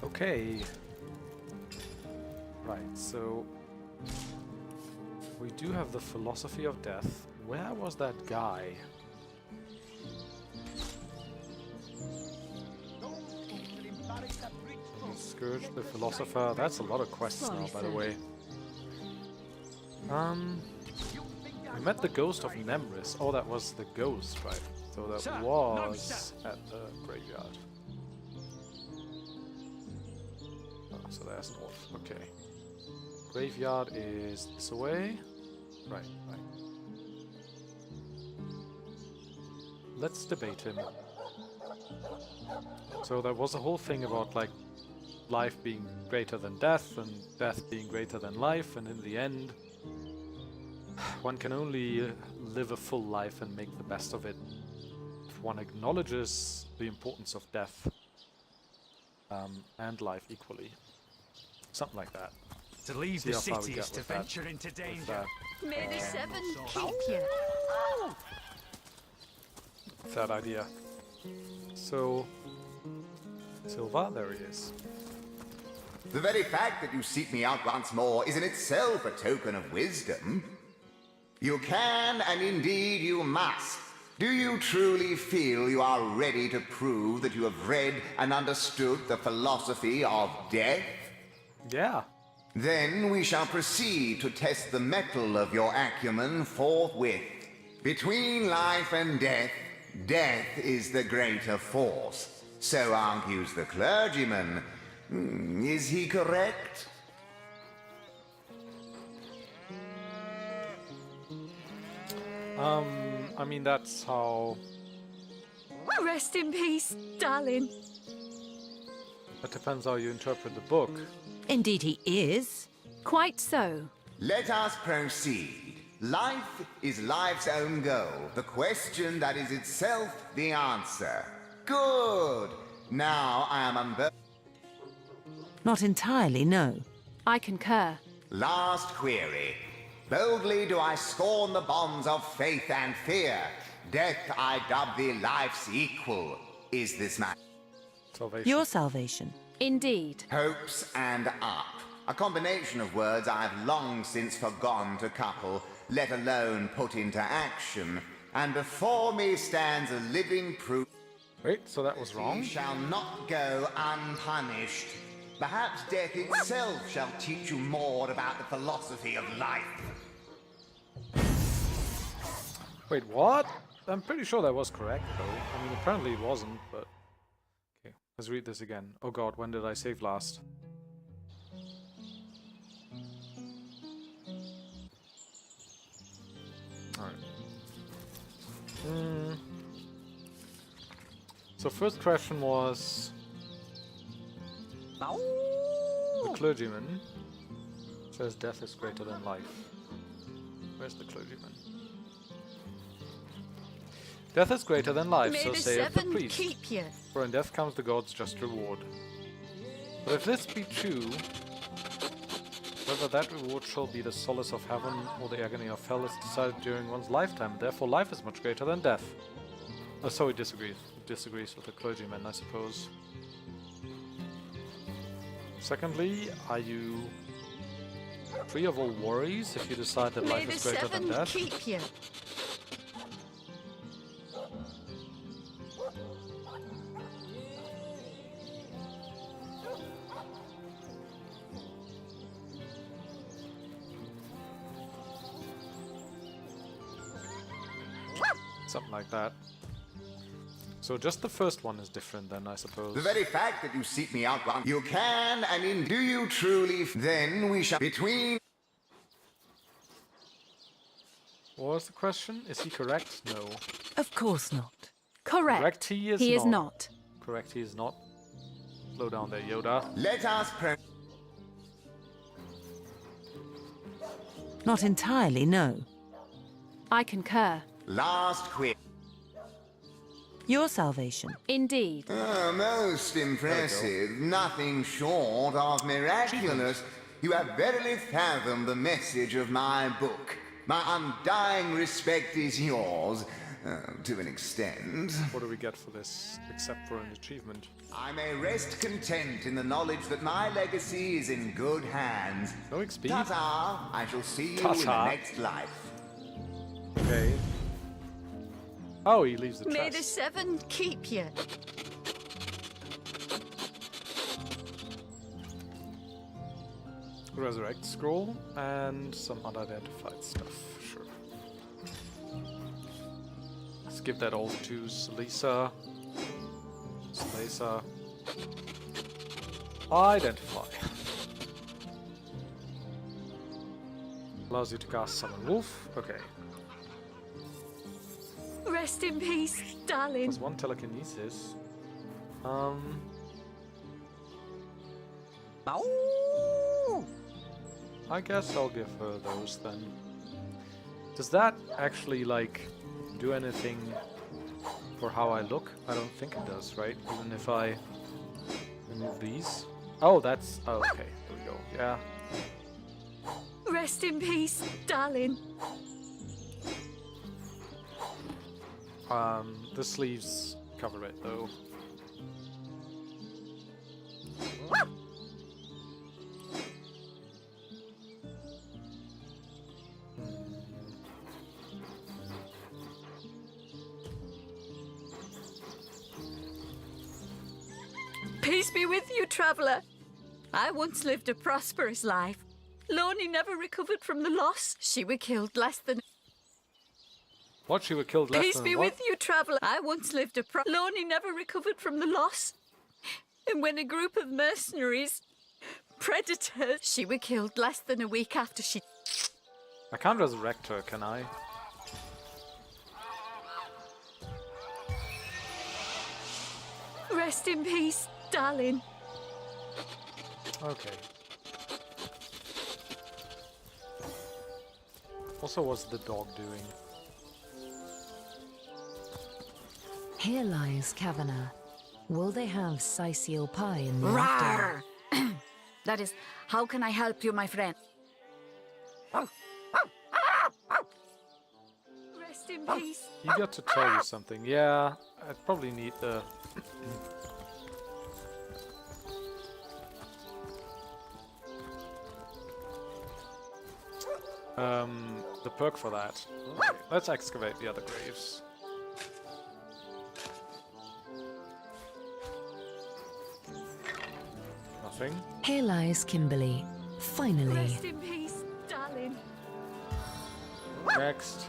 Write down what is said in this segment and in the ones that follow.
Okay. Right, so we do have the philosophy of death. Where was that guy? Scourge the philosopher. That's a lot of quests now, by the way. We met the ghost of Nemris. Oh, that was the ghost, right? So that was at the graveyard. Oh, so there's north. Okay. Graveyard is this away. Right, right. Let's debate him. So there was a whole thing about like life being greater than death and death being greater than life, and in the end one can only live a full life and make the best of it if one acknowledges the importance of death and life equally. Something like that. To leave the city is to venture into danger. May the seven keep you. Third idea. So, Silva, there he is. The very fact that you seek me out once more is in itself a token of wisdom. You can, and indeed you must. Do you truly feel you are ready to prove that you have read and understood the philosophy of death? Yeah. Then we shall proceed to test the mettle of your acumen forthwith. Between life and death, death is the greater force. So argues the clergyman. Is he correct? I mean, that's how... Rest in peace, darling. That depends how you interpret the book. Indeed he is. Quite so. Let us proceed. Life is life's own goal, the question that is itself the answer. Good! Now I am unburdened. Not entirely, no. I concur. Last query. Boldly do I scorn the bonds of faith and fear. Death I dub thee life's equal. Is this my Salvation. Your salvation. Indeed. hopes and up? A combination of words I have long since forgone to couple, let alone put into action. And before me stands a living proof. Wait, so that was wrong? He shall not go unpunished. Perhaps death itself shall teach you more about the philosophy of life. Wait, what? I'm pretty sure that was correct, though. I mean, apparently it wasn't, but... Okay, let's read this again. Oh god, when did I save last? Alright. So first question was... The clergyman says death is greater than life. Where's the clergyman? Death is greater than life, May so the saith the seven priest. keep you. For in death comes the god's just reward. But if this be true, whether that reward shall be the solace of heaven or the agony of hell is decided during one's lifetime. Therefore life is much greater than death. Oh, so he disagrees. He disagrees with the clergyman, I suppose. Secondly, are you free of all worries if you decide that May life the is greater than seven death? keep you. Something like that. So just the first one is different then, I suppose. The very fact that you seek me out once, you can, and in do you truly, then we shall between... What was the question? Is he correct? No. Of course not. Correct. Correct, he is He not. is not. Correct, he is not. Slow down there, Yoda. Let us Not entirely, no. I concur. Last query. Your salvation. Indeed. Oh, most impressive. Nothing short of miraculous. You have verily fathomed the message of my book. My undying respect is yours. To an extent. What do we get for this, except for an achievement? I may rest content in the knowledge that my legacy is in good hands. No XP? Ta-ta! I shall see you in Ta-ta. the next life. Okay. Oh, he leaves the May the chest. seven keep you. Resurrect scroll and some unidentified stuff. Sure. Let's give that all to Salisa. Salisa. Identify. Allows you to cast Summon Wolf. Okay. Rest in peace, darling. Plus 1 telekinesis. I guess I'll give her those then. Does that actually, like, do anything for how I look? I don't think it does, right? Even if I remove these? Oh, that's... Oh, okay. There we go. Yeah. Rest in peace, darling. The sleeves cover it, though. Peace be with you, traveller. I once lived a prosperous life. Lorne never recovered from the loss. She were killed less than... What? She were killed less Peace than be what? with you, traveller. I once lived a Lorne never recovered from the loss. And when a group of mercenaries, predators, she were killed less than a week after she... I can't resurrect her, can I? Rest in peace, darling. Okay. Also, what's the dog doing? Here lies Kavanagh. Will they have Cyseal pie in the Rawr! That is, how can I help you, my friend? Rest in peace. You got to tell you something. Yeah, I'd probably need the... the perk for that. Okay, let's excavate the other graves. Nothing. Here lies Kimberly. Finally. Rest in peace, darling. Next.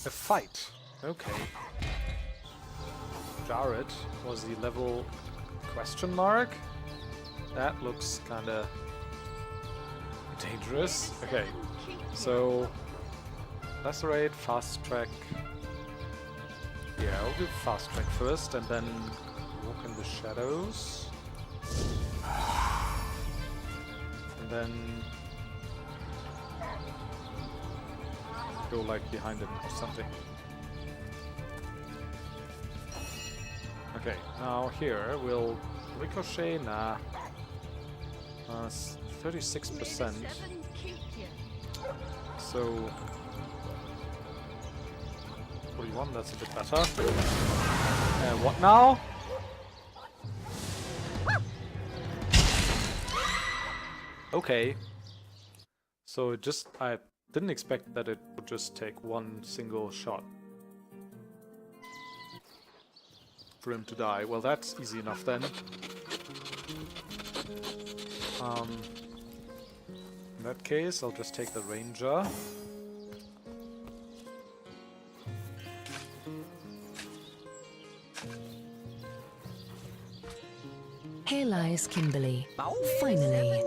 A fight. Okay. Jared was the level question mark. That looks kinda dangerous. Okay. So lacerate, fast track. Yeah, I'll do fast track first and then walk in the shadows. And then go like behind him or something. Okay, now here we'll ricochet, nah. 36%. So 41, that's a bit better. What now? Okay. So it just, I didn't expect that it would just take one single shot for him to die. Well, that's easy enough then. In that case, I'll just take the ranger. Here lies Kimberly. Finally.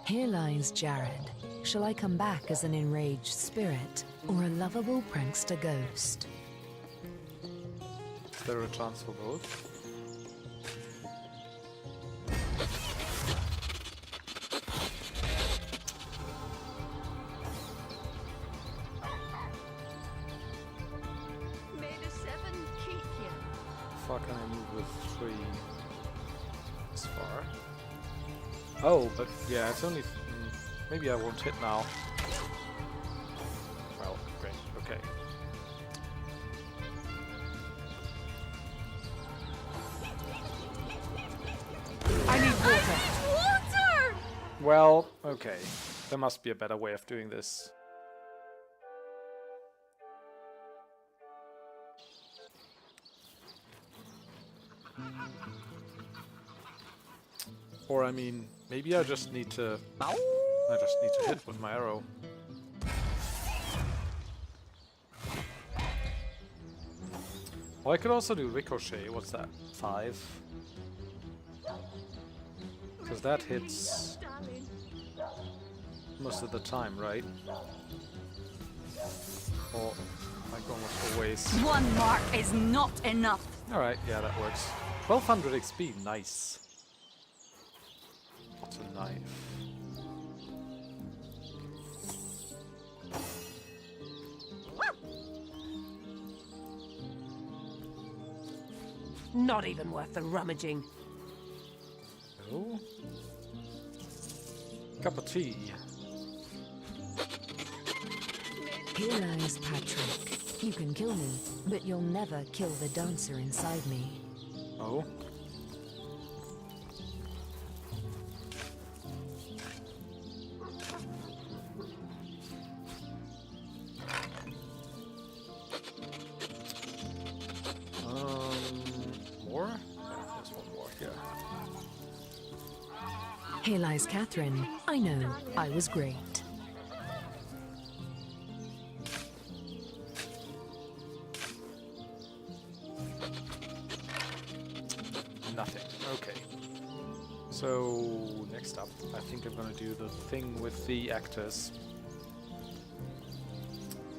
Here lies Jared. Shall I come back as an enraged spirit or a lovable prankster ghost? Is there a chance for both? May the seven keep you. Fuck, can I move with 3? this far. Oh, but yeah, it's only... maybe I won't hit now. Well, great, okay. I need water. Water! Well, okay. There must be a better way of doing this. Or, I mean, maybe I just need to... hit with my arrow. Or I could also do ricochet. What's that? 5? Because that hits most of the time, right? Or like almost always. One mark is not enough. Alright, yeah, that works. 1200 XP, nice. What's a knife? Not even worth the rummaging. No. Cup of tea. Here lies Patron. You can kill me, but you'll never kill the dancer inside me. Oh. More? Yeah, there's one more here. Here lies Catherine. I know, I was great. Nothing. Okay. So, next up, I think I'm gonna do the thing with the actors.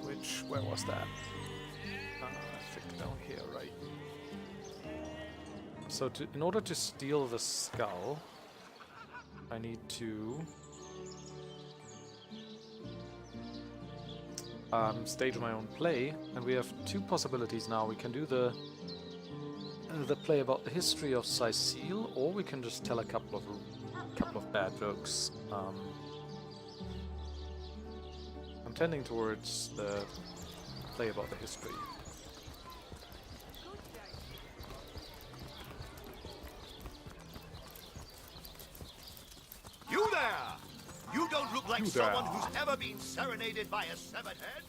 Which, where was that? I think down here, right? So, in order to steal the skull, I need to stage my own play, and we have two possibilities now. We can do the play about the history of Cyseal, or we can just tell a couple of bad jokes. I'm tending towards the play about the history. You there! You don't look like You there. someone who's ever been serenaded by a severed head.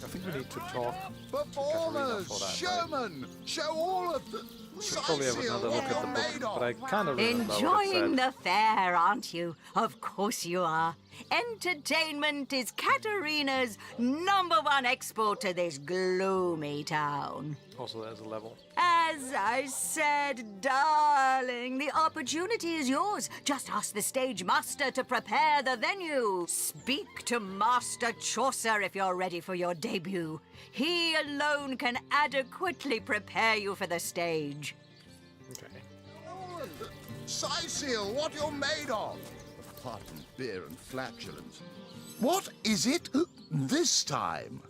I think we need to talk Performers, for that, showmen, show all of them. Should probably have another look at the book, but I kind of remember what it Enjoying said. the fair, aren't you? Of course you are. Entertainment is Katarina's #1 export to this gloomy town. Also, there's a level. As I said, darling, the opportunity is yours. Just ask the stage master to prepare the venue. Speak to Master Chaucer if you're ready for your debut. He alone can adequately prepare you for the stage. Okay. Cyseal, what you're made of. Apart from beer and flatulence. What is it this time?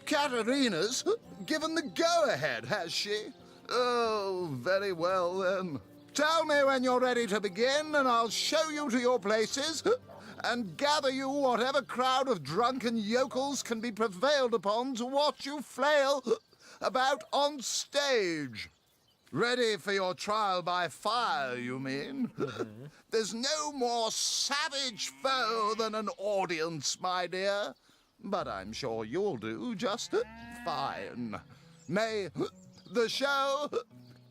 Katarina's given the go-ahead, has she? Oh, very well then. Tell me when you're ready to begin, and I'll show you to your places, and gather you whatever crowd of drunken yokels can be prevailed upon to watch you flail about on stage. Ready for your trial by fire, you mean? There's no more savage foe than an audience, my dear. But I'm sure you'll do just fine. May the show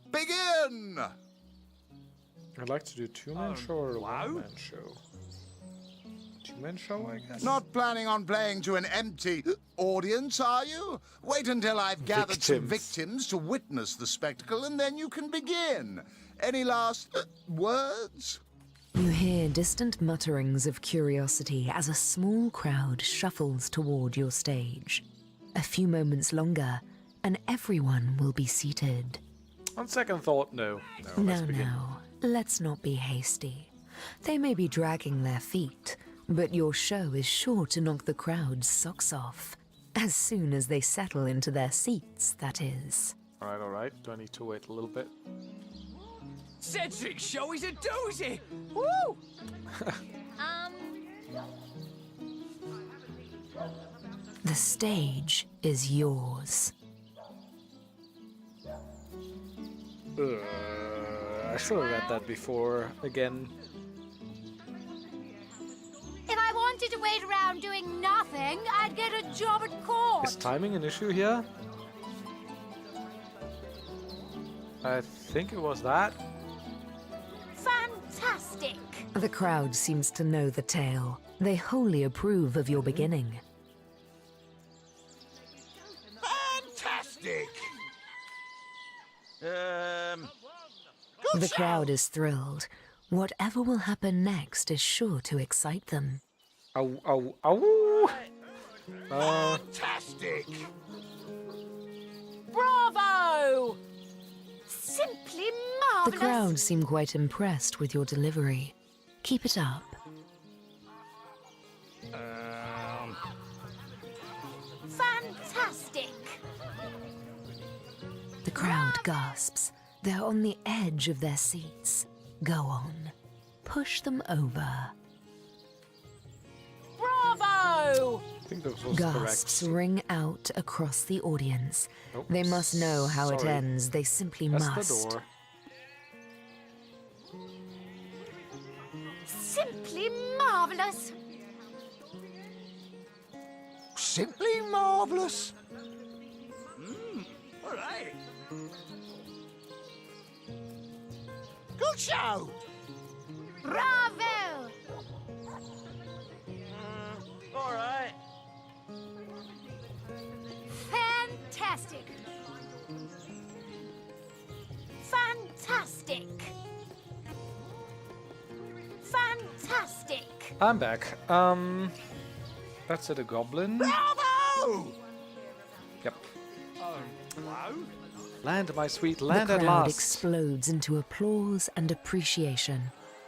begin! I'd like to do two-man show or a one-man show. Two-man show, I guess? Not planning on playing to an empty audience, are you? Wait until I've gathered some victims to witness the spectacle, and then you can begin. Any last words? You hear distant mutterings of curiosity as a small crowd shuffles toward your stage. A few moments longer, and everyone will be seated. On second thought, no. No, let's begin. Now, let's not be hasty. They may be dragging their feet, but your show is sure to knock the crowd's socks off. As soon as they settle into their seats, that is. Alright, alright. Do I need to wait a little bit? Cedric's show is a doozy! Woo! The stage is yours. I should have read that before. Again. If I wanted to wait around doing nothing, I'd get a job at court. Is timing an issue here? I think it was that. Fantastic. The crowd seems to know the tale. They wholly approve of your beginning. Fantastic! The crowd is thrilled. Whatever will happen next is sure to excite them. Ow, ow, ow! Fantastic! Bravo! Simply The marvelous. crowd seem quite impressed with your delivery. Keep it up. Fantastic. The crowd gasps. They're on the edge of their seats. Go on. Push them over. Bravo! I think this was Gasps correct. ring out across the audience. Nope, They must know how it sorry. ends. They simply That's must. the door. Simply marvelous. Simply marvelous. All right. Good show! Bravo! All right. Fantastic. Fantastic. Fantastic. I'm back. That's it, a goblin. Bravo! Yep. Hello? Land, my sweet, The land at crowd last. explodes into applause and appreciation.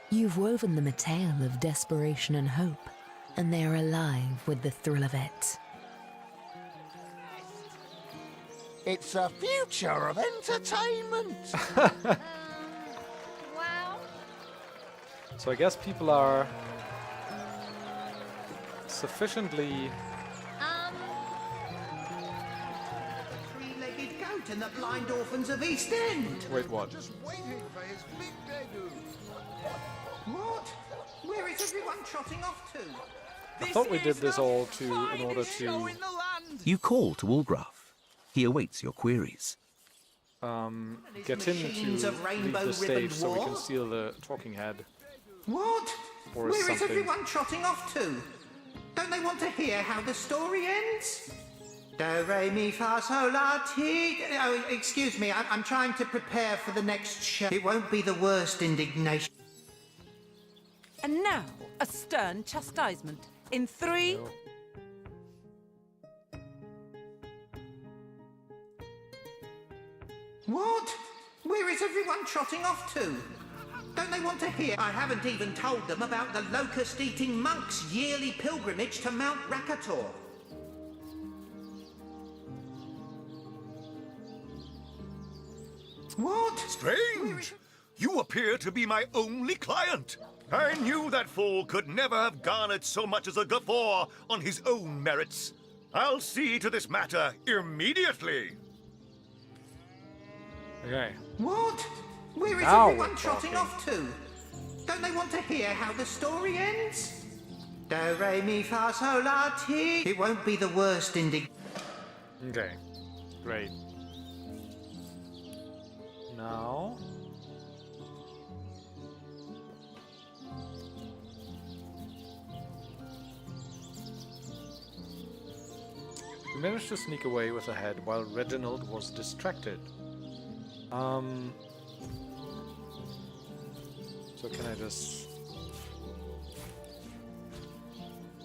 You've woven them a tale of desperation and hope, and they are alive with the thrill of it. It's a future of entertainment. Wow. So I guess people are sufficiently. Three-legged goat and the blind orphans of East End. Wait, what? Just waiting for his big debut. What? Where is everyone trotting off to? I thought we did this all in order to You call to Ulgraf. He awaits your queries. get him machines to of leave rainbow the stage ribbon so we can war? steal the talking head. What? Or Where is something. everyone trotting off to? Don't they want to hear how the story ends? Do, re, mi, fa, sol, la, ti. Oh, excuse me, I'm trying to prepare for the next show. It won't be the worst indignation. And now, a stern chastisement. In 3, No. What? Where is everyone trotting off to? Don't they want to hear? I haven't even told them about the locust-eating monks' yearly pilgrimage to Mount Rakator. What? Strange! You appear to be my only client. I knew that fool could never have garnered so much as a guffaw on his own merits. I'll see to this matter immediately. Okay. What? Where is Now everyone we're trotting talking. off to? Don't they want to hear how the story ends? Do, re, mi, fa, sol, la, ti. It won't be the worst Okay. Great. Now. We managed to sneak away with a head while Reginald was distracted. So can I just...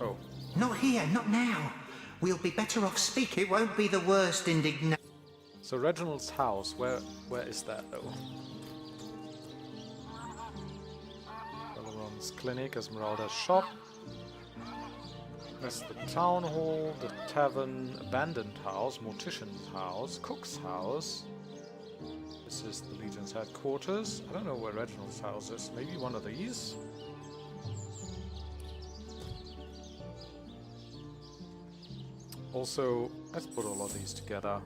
Oh. Not here, not now. We'll be better off speaking. It won't be the worst indignation. So Reginald's house, where is that though? Folderol's clinic, Esmeralda's shop. That's the town hall, the tavern, abandoned house, mortician's house, cook's house, the This is the Legion's headquarters. I don't know where Reginald's house is. Maybe one of these? Also, let's put all of these together.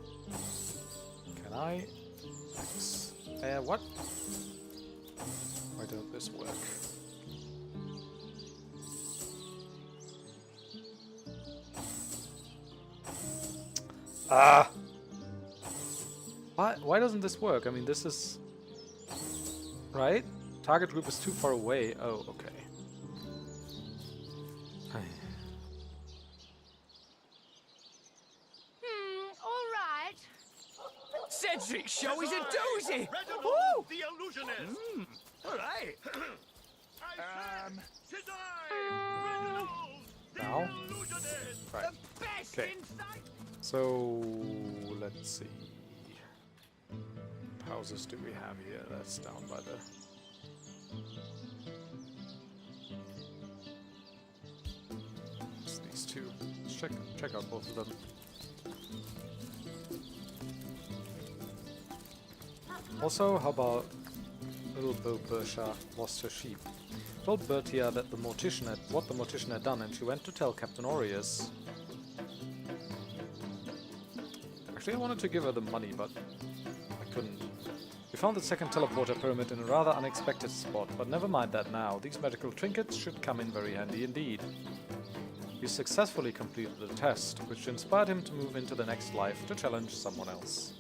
Can I? What? Why don't this work? Ah! Why doesn't this work? I mean, this is... Right? Target group is too far away. Oh, okay. Alright. Cedric's show is a doozy! Woo! The illusionist! Alright. Now? Right. Best Okay. inside. So, let's see. Houses do we have here? That's down by the... It's these two. Let's check out both of them. Also, how about little Bo Bersha lost her sheep? Told Bertia that the mortician had what the mortician had done, and she went to tell Captain Aureus. Actually, I wanted to give her the money, but I couldn't. We found the second teleporter pyramid in a rather unexpected spot, but never mind that now. These magical trinkets should come in very handy indeed. He successfully completed the test, which inspired him to move into the next life to challenge someone else.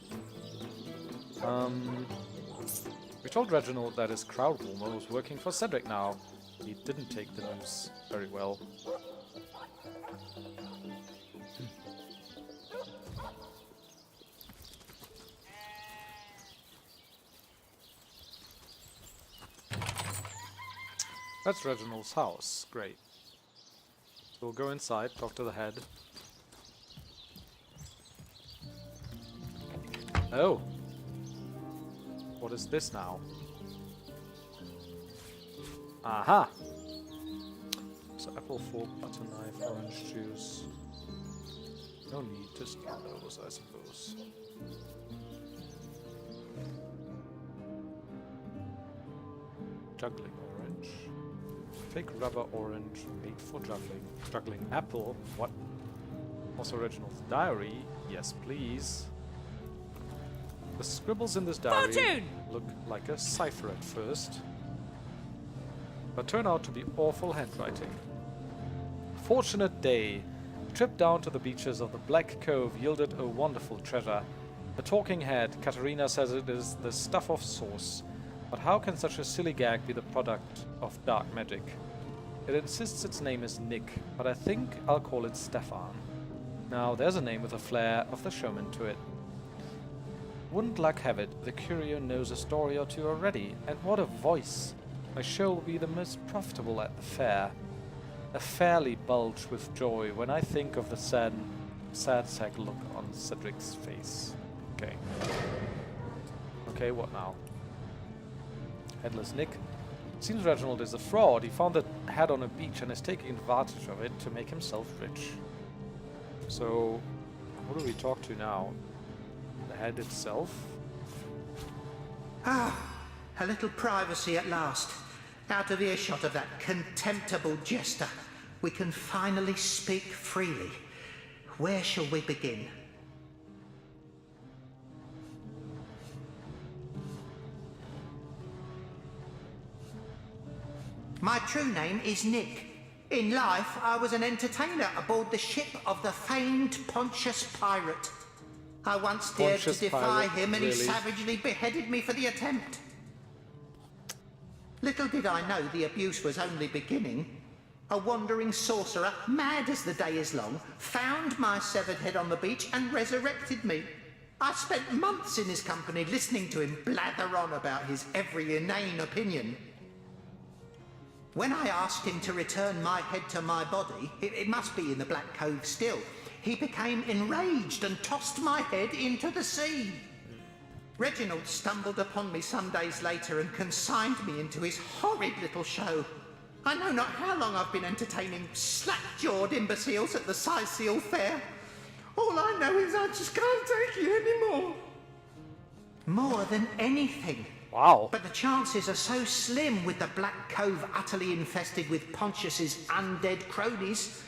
We told Reginald that his crowd warmer was working for Cedric now. He didn't take the news very well. That's Reginald's house. Great. So we'll go inside, talk to the head. Oh! What is this now? Aha! So apple, fork, butter knife, orange juice. No need to steal those, I suppose. Juggling orange. Fake rubber orange made for juggling. Juggling apple? What? Also Reginald's diary? Yes, please. The scribbles in this diary Fortune! look like a cipher at first, but turn out to be awful handwriting. Fortunate day. The trip down to the beaches of the Black Cove yielded a wonderful treasure. A talking head. Katerina says it is the stuff of source. But how can such a silly gag be the product of dark magic? It insists its name is Nick, but I think I'll call it Stefan. Now there's a name with a flair of the showman to it. Wouldn't luck have it, the courier knows a story or two already, and what a voice! My show will be the most profitable at the fair. I fairly bulge with joy when I think of the sad sack look on Cedric's face. Okay. Okay, what now? Headless Nick. Seems Reginald is a fraud. He found the head on a beach and is taking advantage of it to make himself rich. So, who do we talk to now? The head itself? Ah, a little privacy at last. Out of earshot of that contemptible jester. We can finally speak freely. Where shall we begin? My true name is Nick. In life, I was an entertainer aboard the ship of the famed Pontius Pirate. I once dared to defy him, and he savagely beheaded me for the attempt. Little did I know the abuse was only beginning. A wandering sorcerer, mad as the day is long, found my severed head on the beach and resurrected me. I spent months in his company listening to him blather on about his every inane opinion. When I asked him to return my head to my body, it must be in the Black Cove still, he became enraged and tossed my head into the sea. Reginald stumbled upon me some days later and consigned me into his horrid little show. I know not how long I've been entertaining slack-jawed imbeciles at the Cyseal fair. All I know is I just can't take it anymore. More than anything. Wow. But the chances are so slim with the Black Cove utterly infested with Pontius's undead cronies.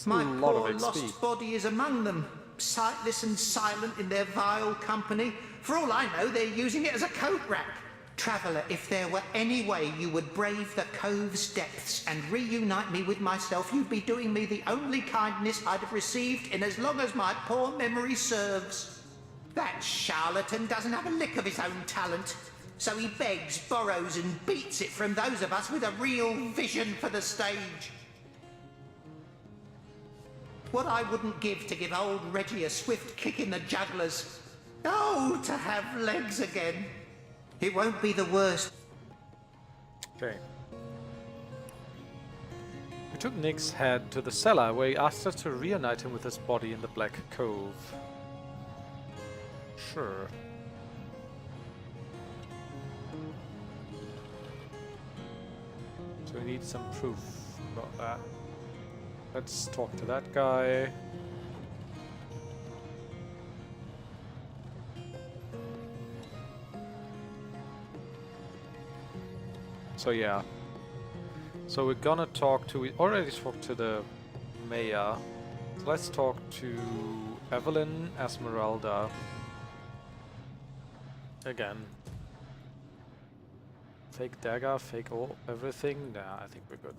My poor lost body is among them, sightless and silent in their vile company. For all I know, they're using it as a coat rack. Traveller, if there were any way you would brave the cove's depths and reunite me with myself, you'd be doing me the only kindness I'd have received in as long as my poor memory serves. That charlatan doesn't have a lick of his own talent, so he begs, borrows and beats it from those of us with a real vision for the stage. What I wouldn't give to give old Reggie a swift kick in the jugglers. Oh, to have legs again. It won't be the worst. Okay. We took Nick's head to the cellar where he asked us to reunite him with his body in the Black Cove. Sure. So we need some proof about that. Let's talk to that guy. So yeah. So we're gonna talk to... We already talked to the mayor. So let's talk to Evelyn Esmeralda. Again. Fake dagger, fake everything. Nah, I think we're good.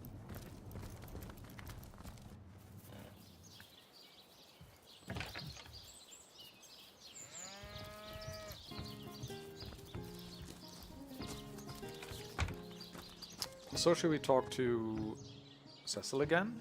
So should we talk to Cyseal again?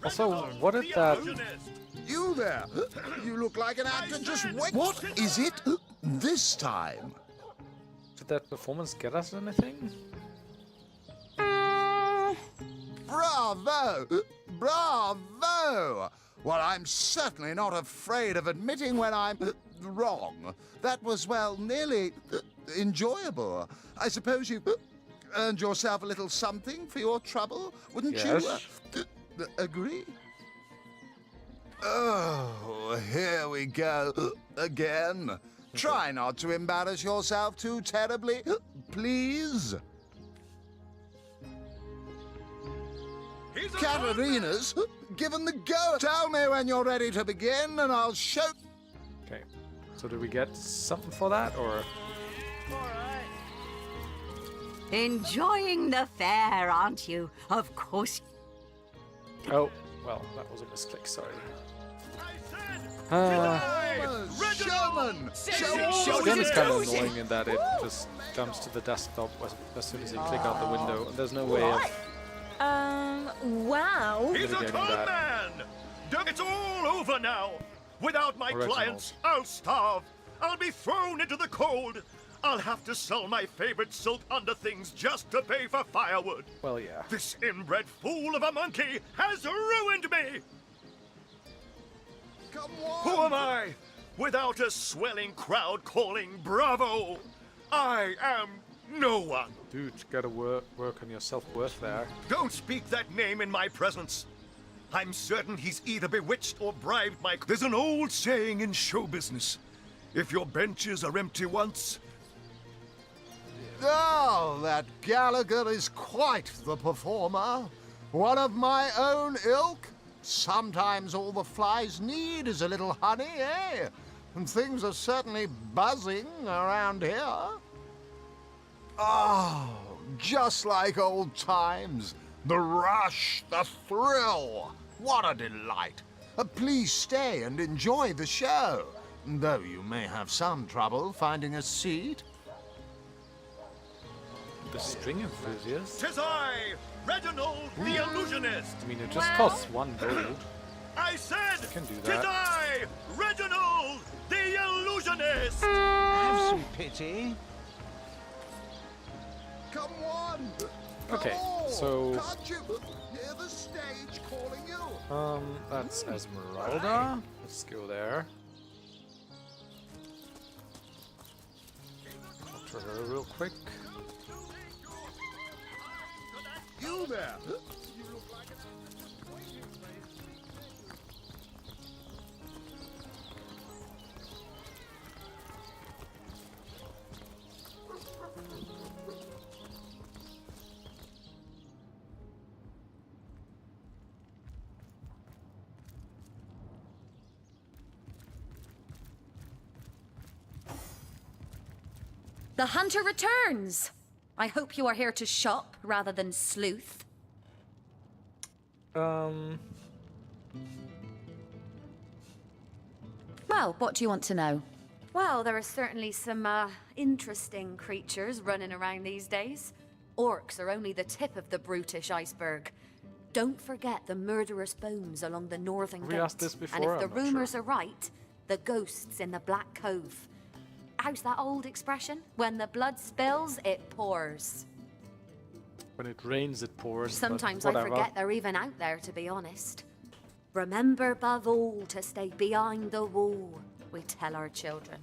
Also, what did that... You there! You look like an actor just wait. What is it this time? Did that performance get us anything? Bravo! Bravo! Well, I'm certainly not afraid of admitting when I'm wrong. That was, well, nearly enjoyable. I suppose you earned yourself a little something for your trouble, wouldn't you? Agree? Oh, here we go again. Try not to embarrass yourself too terribly, please. Katarina's given the go. Tell me when you're ready to begin and I'll show... Okay. So do we get something for that, or...? Enjoying the fair, aren't you? Of course. Oh, well, that was a misclick, sorry. Showman! This gun is kind of annoying in that it just jumps to the desktop as soon as you click out the window, and there's no way of... Wow. He's a cold man! It's all over now! Without my clients, I'll starve. I'll be thrown into the cold. I'll have to sell my favorite silk underthings just to pay for firewood. Well, yeah. This inbred fool of a monkey has ruined me! Come on. Who am I? Without a swelling crowd calling bravo! I am no one! Dude, you gotta work on your self-worth there. Don't speak that name in my presence. I'm certain he's either bewitched or bribed my... There's an old saying in show business. If your benches are empty once... Oh, that Gallagher is quite the performer. One of my own ilk. Sometimes all the flies need is a little honey, eh? And things are certainly buzzing around here. Oh, just like old times. The rush, the thrill. What a delight. Please stay and enjoy the show, though you may have some trouble finding a seat. The string enthusiast? 'Tis I, Reginald the Illusionist! I mean, it just costs 1 gold. I said, You can do 'tis that. I, Reginald the Illusionist! Have some pity. Come on! Okay, Oh, so can't you hear the stage calling you? that's Esmeralda. Let's go there. Talk to her real quick. You there? The hunter returns! I hope you are here to shop rather than sleuth. Well, what do you want to know? Well, there are certainly some, interesting creatures running around these days. Orcs are only the tip of the brutish iceberg. Don't forget the murderous bones along the northern We gate. asked this before, And if I'm the not rumors sure. are right, the ghosts in the Black Cove. How's that old expression? When the blood spills, it pours. When it rains, it pours. but Sometimes I whatever. forget they're even out there, to be honest. Remember above all to stay behind the wall, we tell our children.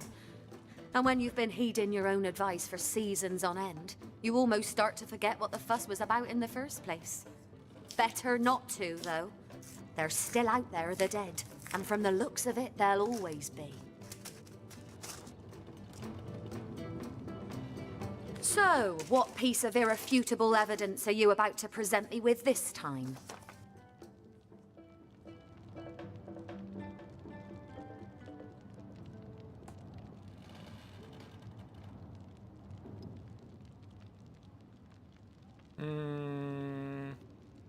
And when you've been heeding your own advice for seasons on end, you almost start to forget what the fuss was about in the first place. Better not to, though. They're still out there, the dead, and from the looks of it, they'll always be. So, what piece of irrefutable evidence are you about to present me with this time?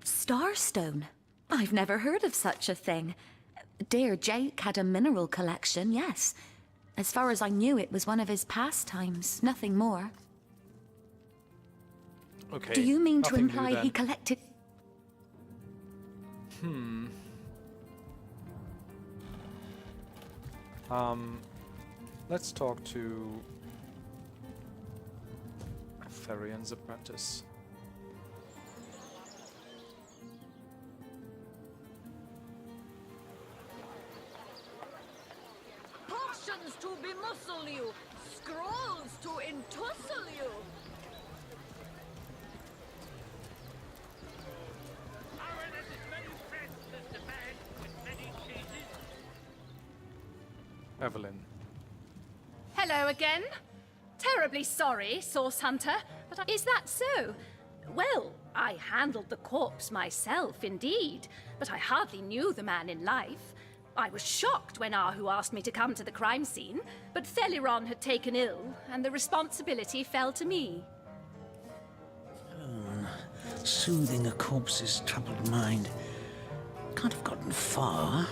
Starstone? I've never heard of such a thing. Dear Jake had a mineral collection, yes. As far as I knew, it was one of his pastimes, nothing more. Okay. Do you mean to nothing new imply he then. collected... Let's talk to Therian's apprentice. Potions to bemuscle you, scrolls to entussle you. Evelyn. Hello again. Terribly sorry, Source Hunter, but is that so? Well, I handled the corpse myself, indeed, but I hardly knew the man in life. I was shocked when Ahu asked me to come to the crime scene, but Theliron had taken ill, and the responsibility fell to me. Soothing a corpse's troubled mind. Can't have gotten far.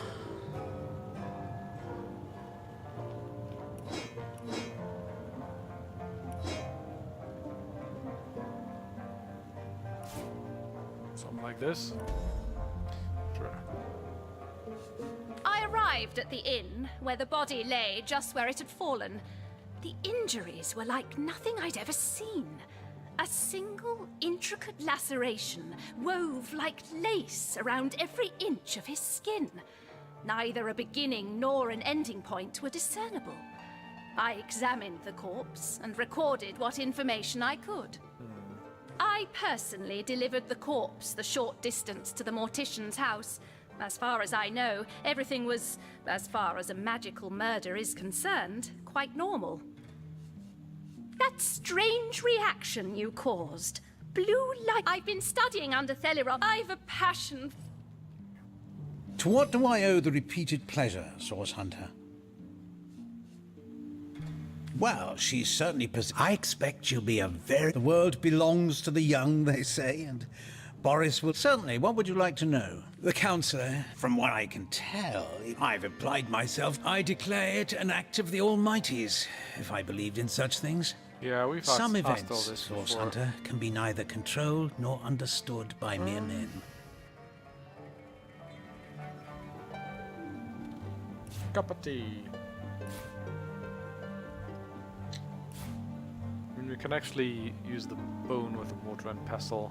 Something like this. Sure. I arrived at the inn, where the body lay just where it had fallen. The injuries were like nothing I'd ever seen. A single intricate laceration wove like lace around every inch of his skin. Neither a beginning nor an ending point were discernible. I examined the corpse and recorded what information I could. I personally delivered the corpse the short distance to the mortician's house. As far as I know, everything was, as far as a magical murder is concerned, quite normal. That strange reaction you caused. Blue light. I've been studying under Theliron. I've a passion. To what do I owe the repeated pleasure, Source Hunter? Well, she's certainly I expect she'll be a very... The world belongs to the young, they say, and Boris will... Certainly, what would you like to know? The Councillor, from what I can tell, I've applied myself. I declare it an act of the Almighty's, if I believed in such things. Yeah, we've Some asked all events, this Source before. Hunter, can be neither controlled nor understood by mere men. Cup of tea. can actually use the bone with the mortar and pestle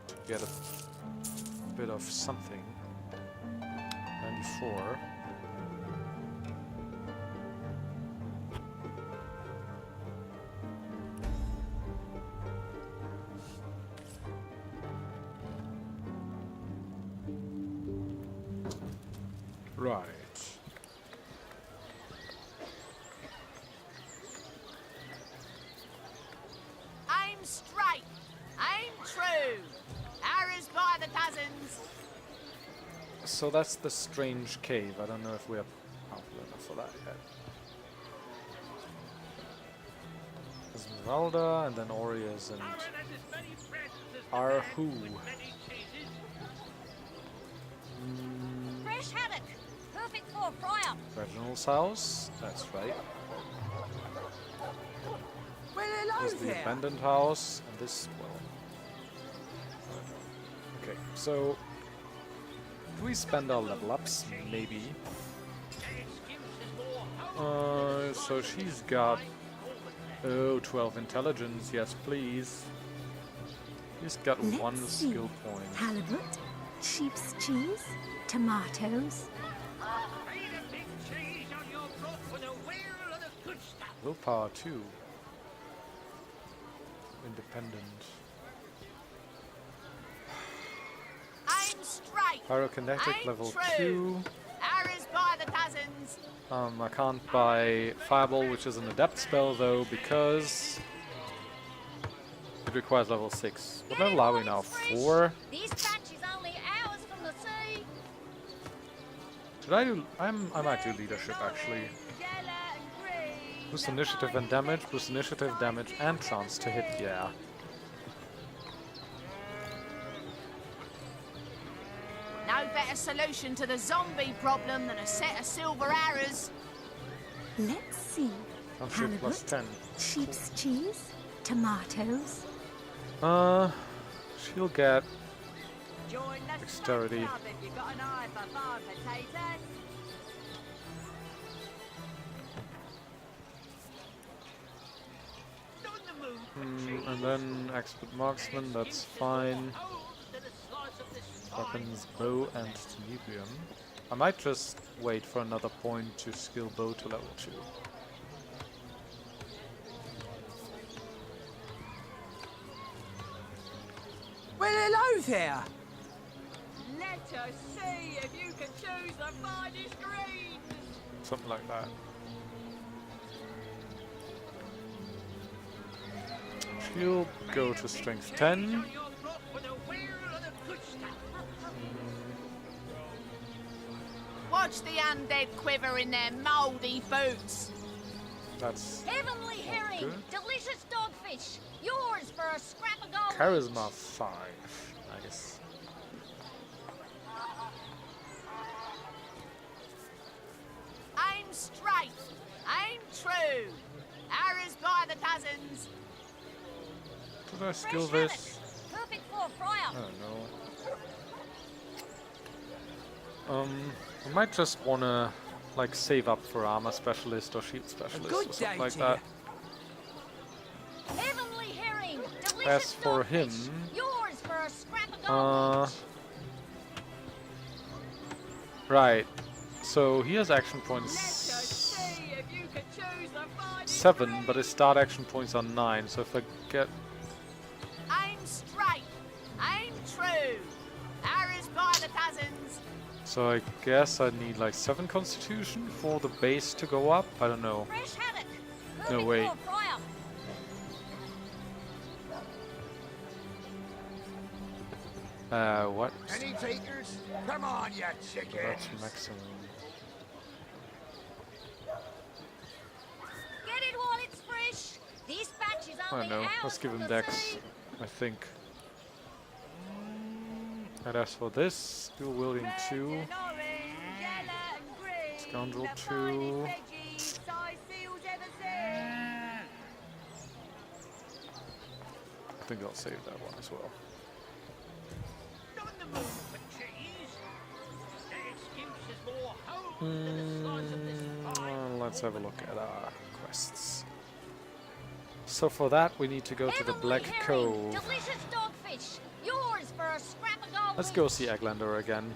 to get a bit of something. 94. Right. Aim straight. Aim true. Arrows by the dozens. So that's the strange cave. I don't know if we're powerful enough for that yet. Esmeralda, and then Aureus and Arhu. Fresh haddock. Perfect for a fry-up. Reginald's house. That's right. Well, hello There's the there. abandoned house, and this, well... Okay, so... Do we spend our level ups? Maybe. So she's got... Oh, 12 intelligence, yes please. She's got one skill point. Halibut, sheep's cheese, tomatoes. Willpower 2. Independent. Aim straight. Pyrokinetic Aim level true. 2. Arrows by the dozens. I can't buy Fireball, which is an adept spell though, because it requires level 6. What level are we now? 4? This patch is only hours from the sea. Should I do... I might do leadership actually. Boost initiative and damage, boost initiative, damage, and chance to hit, yeah. No better solution to the zombie problem than a set of silver arrows. Let's see. Can't shoot plus 10. Sheep's cheese, tomatoes. She'll get Join the dexterity. club if you got an eye for farm potatoes. And then expert marksman, that's fine. Weapons, bow, and tenebrium. I might just wait for another point to skill bow to level 2. Well, hello there. Let us see if you can choose the finest greens. Something like that. She'll go to strength 10. Watch the undead quiver in their mouldy boots. That's Heavenly herring, good. delicious dogfish. Yours for a scrap of gold. Charisma 5. Nice. Aim straight. Aim true. Arrows by the dozens. Should I skill this? Perfect for a fry-up. I don't know. I might just wanna like save up for armor specialist or shield specialist or something like that. Heavenly herring, delicious As for him, yours for a scrap of gold. right. So he has action points 7, but his start action points are 9. So if I get Aim straight. Aim true. Arrows by the dozens. So I guess I need like 7 constitution for the base to go up. I don't know. Fresh haddock. No, wait. For a fry-up. What? Any takers? Come on, you chicken. That's maximum. Get it while it's fresh. This batch is I only don't know. hours Let's give from him the dex, sea. I think. And as for this, dual wielding 2. Scoundrel 2. I think I'll save that one as well. Let's have a look at our quests. So for that we need to go to the Black Cove. Delicious dogfish. Yours for a scrap of gold. Let's go see Eglander again.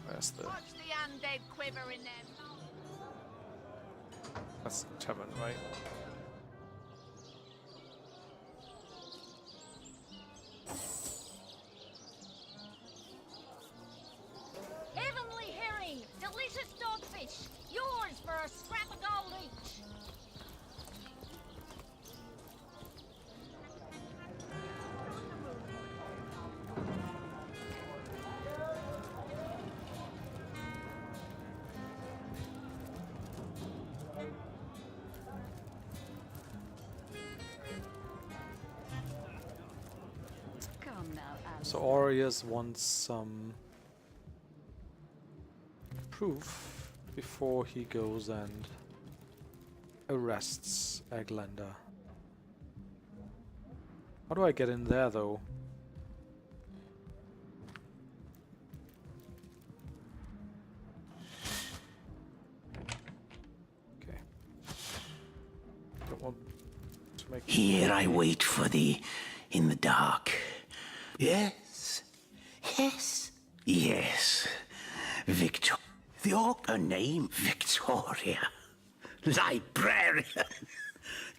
Where's the... Watch the undead quiver in them. That's the tavern, right? Heavenly herring. Delicious dogfish. Yours for a scrap of gold each. So Aureus wants some proof before he goes and arrests Eglander. How do I get in there though? Okay. Don't want to make... Here I wait for thee in the dark. Yes. Yes. Yes. Victor. Her name, Victoria. Librarian.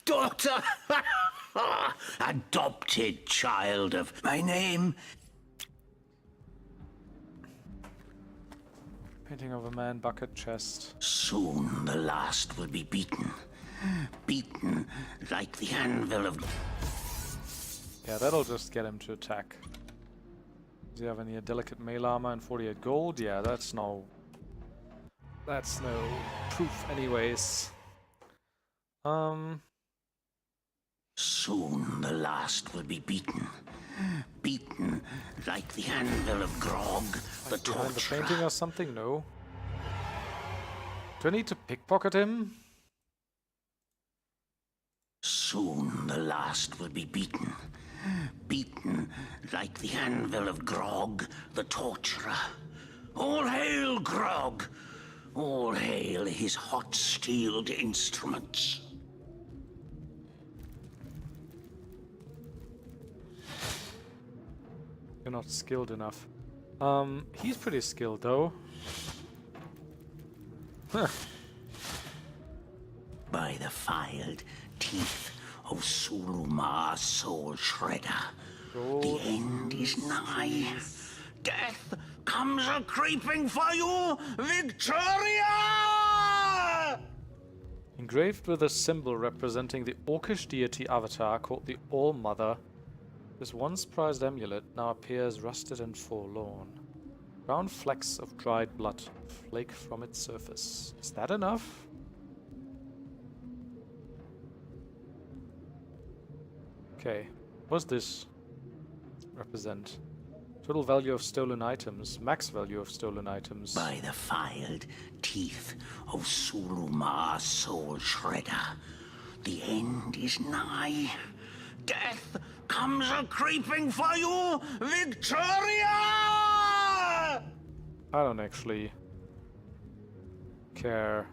Daughter. Adopted child of my name. Painting of a man, bucket, chest. Soon the last will be beaten. Beaten like the anvil of... Yeah, that'll just get him to attack. Does he have any delicate mail armor and 48 gold? Yeah, that's no proof anyways. Soon the last will be beaten. Beaten like the anvil of Grog, the Behind the torturer. painting or something? No. Do I need to pickpocket him? Soon the last will be beaten. Beaten like the anvil of Grog, the torturer. All hail Grog! All hail his hot-steeled instruments. You're not skilled enough. He's pretty skilled though. Huh. By the filed teeth of Sulumar Soul Shredder, the end is nigh. Death comes a-creeping for you, Victoria! Engraved with a symbol representing the orcish deity avatar called the All-Mother, this once prized amulet now appears rusted and forlorn. Brown flecks of dried blood flake from its surface. Is that enough? Okay, what's this represent? Total value of stolen items, max value of stolen items. By the filed teeth of Sulumar Soul Shredder, the end is nigh. Death comes a-creeping for you, Victoria! I don't actually care.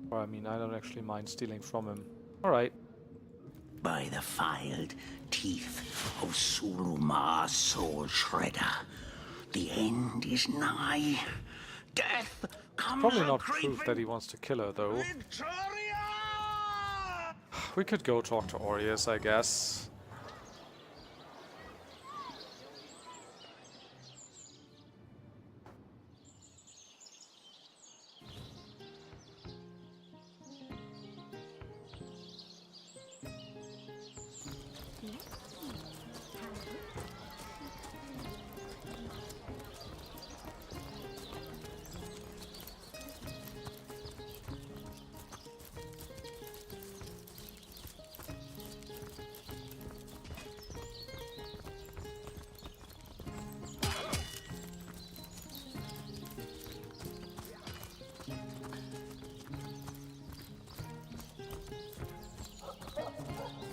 Well, I mean, I don't actually mind stealing from him. Alright. By the filed teeth of Sulumar Soul Shredder, the end is nigh. Death comes Probably not a-creeping. proof that he wants to kill her, though. We could go talk to Aureus, I guess.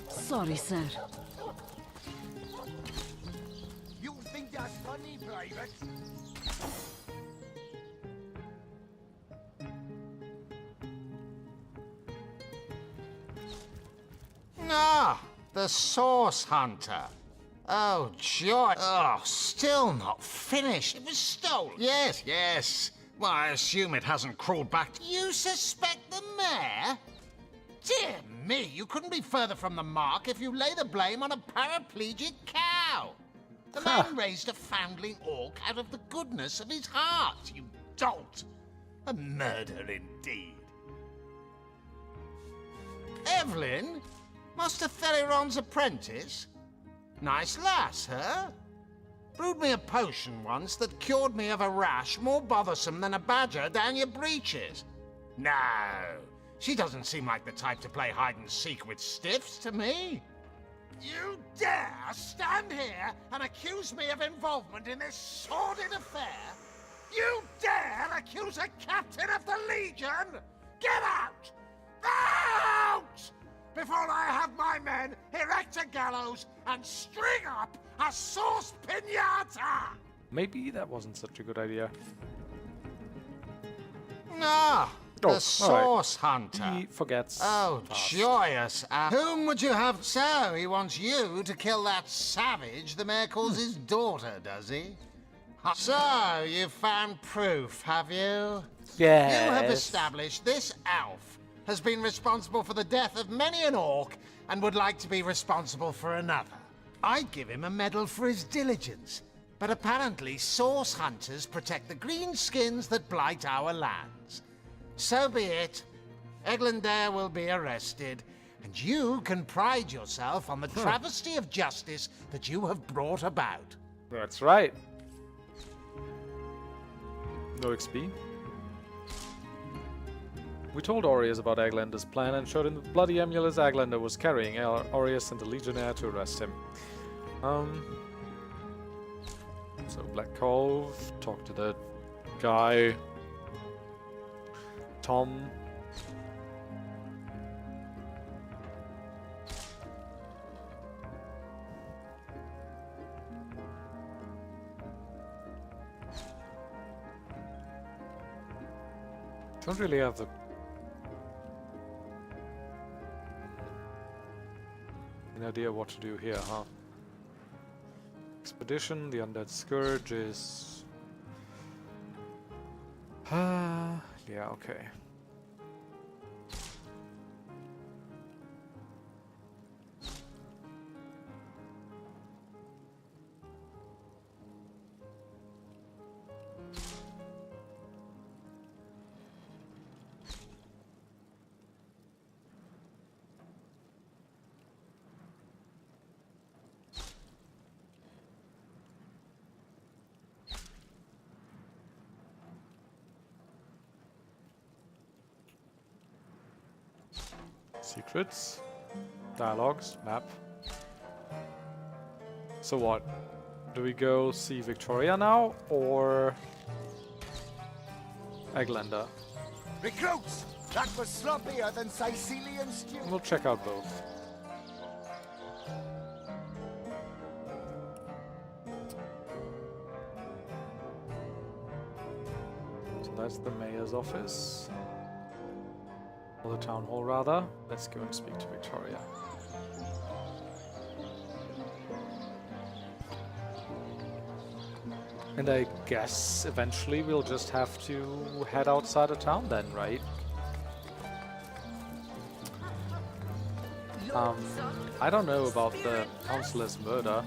Sorry, sir. You think that's funny, Private? the Source Hunter. Oh, joy. Oh, still not finished. It was stolen. Yes, yes. Well, I assume it hasn't crawled back. You suspect the mayor? Dear me, you couldn't be further from the mark if you lay the blame on a paraplegic cow. The man raised a foundling orc out of the goodness of his heart, you dolt. A murder indeed. Evelyn? Master Theriron's apprentice? Nice lass, huh? Brewed me a potion once that cured me of a rash more bothersome than a badger down your breeches. No, she doesn't seem like the type to play hide-and-seek with stiffs to me. You dare stand here and accuse me of involvement in this sordid affair? You dare accuse a captain of the Legion? Get out! Out! Before I have my men erect a gallows and string up a sauce pinata! Maybe that wasn't such a good idea. Ah, the Source Hunter. He forgets. Oh, fast. joyous. Whom would you have? So, he wants you to kill that savage the mayor calls his daughter, does he? So, you've found proof, have you? Yes. You have established this elf has been responsible for the death of many an orc and would like to be responsible for another. I'd give him a medal for his diligence, but apparently Source Hunters protect the green skins that blight our lands. So be it. Eglandair will be arrested, and you can pride yourself on the travesty of justice that you have brought about. That's right. No XP. We told Aureus about Eglander's plan and showed him the bloody amulets Eglander was carrying. Aureus sent a legionnaire to arrest him. So Black Cove, talk to the guy. Tom. Don't really have the an idea what to do here, huh? Expedition, the Undead Scourge is... yeah, okay. Secrets, dialogues, map. So what? Do we go see Victoria now, or Eglander? Recruits! That was sloppier than Cysealian stew. We'll check out both. So that's the mayor's office. Or the town hall, rather. Let's go and speak to Victoria. And I guess eventually we'll just have to head outside of town then, right? I don't know about the Councillor's murder.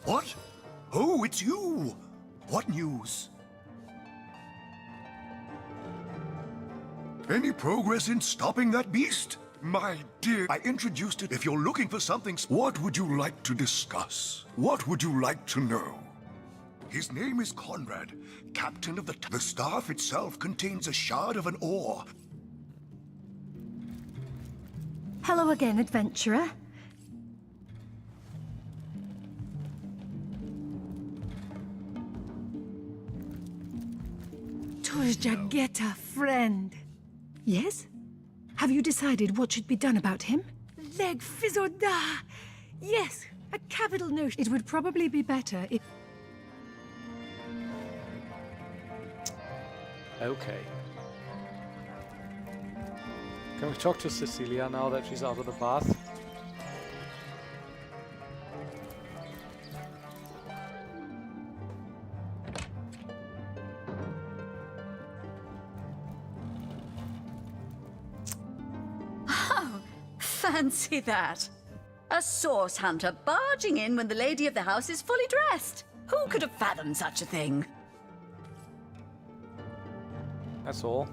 What? Oh, it's you! What news? Any progress in stopping that beast? My dear, I introduced it. If you're looking for something, what would you like to discuss? What would you like to know? His name is Conrad, captain of the staff itself contains a shard of an ore. Hello again, adventurer. Jageta, friend. Yes? Have you decided what should be done about him? Leg Fizoda! Yes, a capital notion. It would probably be better if... Okay. Can we talk to Cecilia now that she's out of the bath? Oh, fancy that. A source hunter barging in when the lady of the house is fully dressed. Who could have fathomed such a thing? That's all.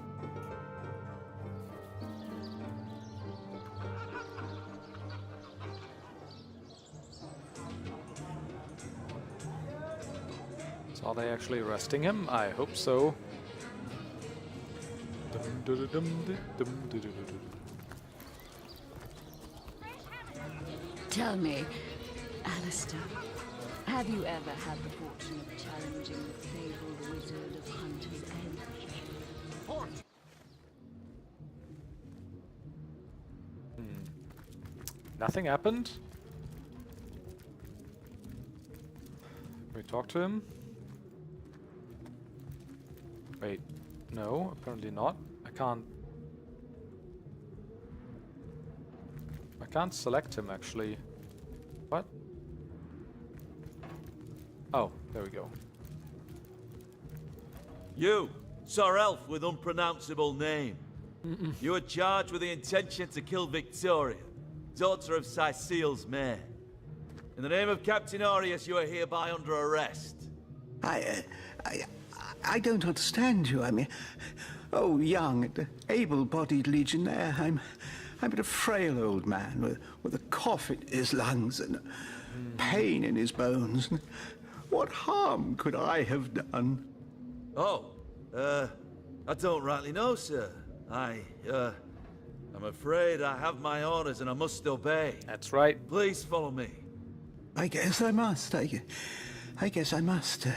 So are they actually arresting him? I hope so. Tell me, Alistair, have you ever had the fortune of challenging the fabled wizard of Hunter's Edge? Nothing happened? Can we talk to him? Wait, no, apparently not. I can't select him actually. What? Oh, there we go. You, Sir Elf with unpronounceable name. You are charged with the intention to kill Victoria, daughter of Cyseal's mayor. In the name of Captain Aureus, you are hereby under arrest. I don't understand you. I mean, oh, young and able-bodied legionnaire. I'm but a frail old man with a cough in his lungs and pain in his bones. What harm could I have done? Oh, I don't rightly know, sir. I'm afraid I have my orders and I must obey. That's right. Please follow me. I guess I must. I guess I must.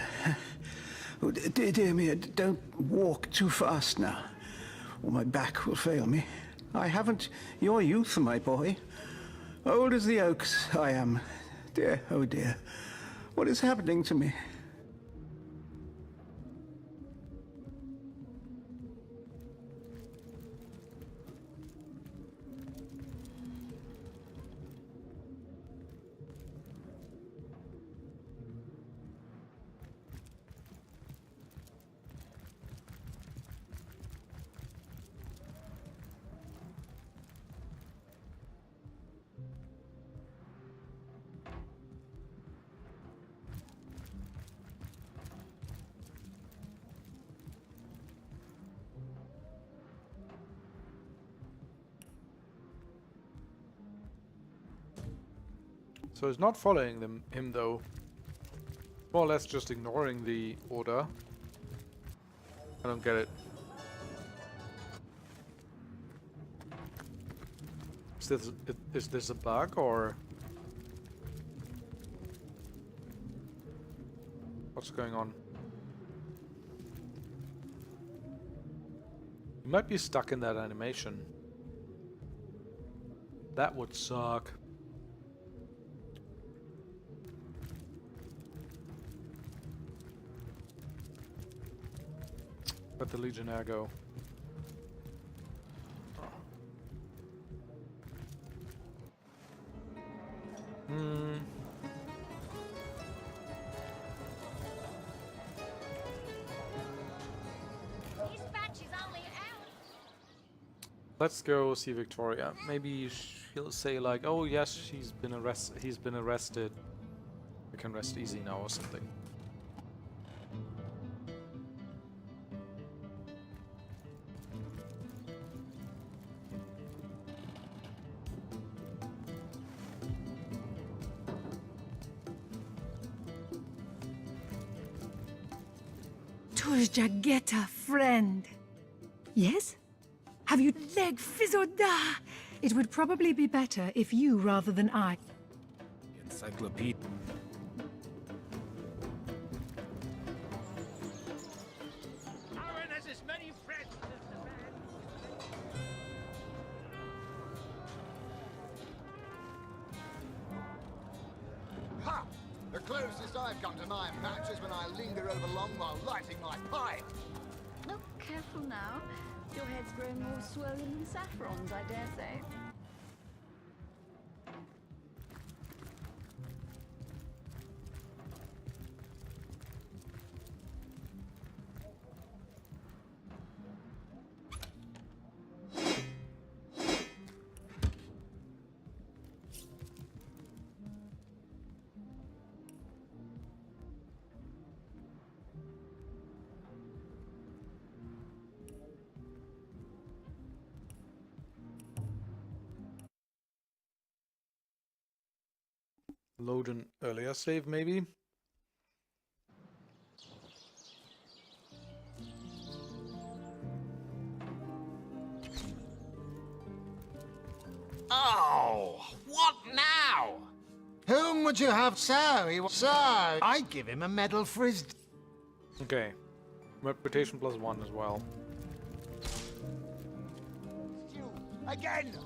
Oh, dear me, don't walk too fast now, or my back will fail me. I haven't your youth, my boy. Old as the oaks, I am. Dear, oh dear. What is happening to me? So he's not following him though. More or less just ignoring the order. I don't get it. Is this a bug or what's going on? You might be stuck in that animation. That would suck. Let the Legionnaire go. Let's go see Victoria. Maybe she'll say like, "Oh yes, he's been arrested. We can rest easy now," or something. Jageta, friend. Yes? Have you leg Fizoda? It would probably be better if you rather than I. Encyclopedia. Has as many friends as the man. Ha! The closest I've come to my match is when I linger over long while lighting my pipe. Oh, careful now. Your head's grown more swollen than Saffron's, I dare say. Load an earlier save, maybe? Oh, what now? Whom would you have, sir? Sir, I'd give him a medal for his... Okay. Reputation +1 as well. Again!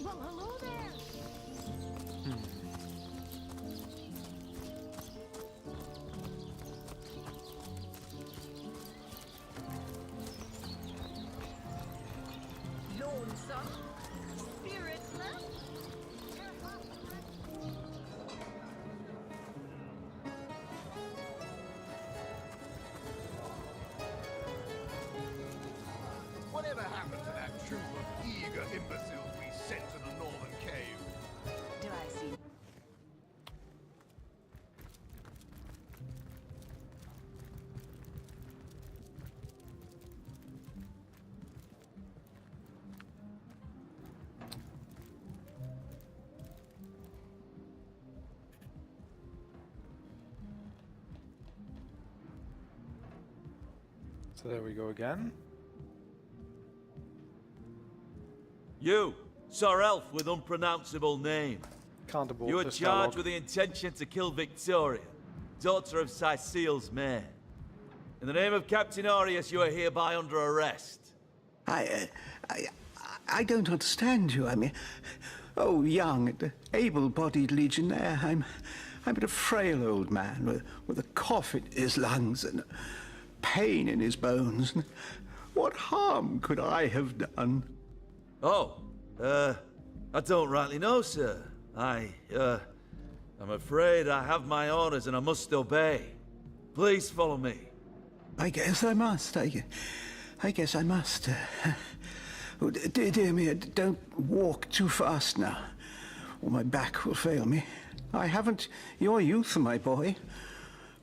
Well, hello there. Lonesome. Spiritless. Whatever happened to that troop of eager imbeciles we sent to the northern cave? Do I see? So there we go again. You, Sir Elf with unpronounceable name. Can't abort You are this charged dialogue. with the intention to kill Victoria, daughter of Cyseal's mayor. In the name of Captain Aureus, you are hereby under arrest. I don't understand you. I mean, oh, young and able-bodied legionnaire, I'm but a frail old man with a cough in his lungs and pain in his bones. What harm could I have done? Oh, I don't rightly know, sir. I'm afraid I have my orders and I must obey. Please follow me. I guess I must. I guess I must. Oh, dear me, don't walk too fast now, or my back will fail me. I haven't your youth, my boy.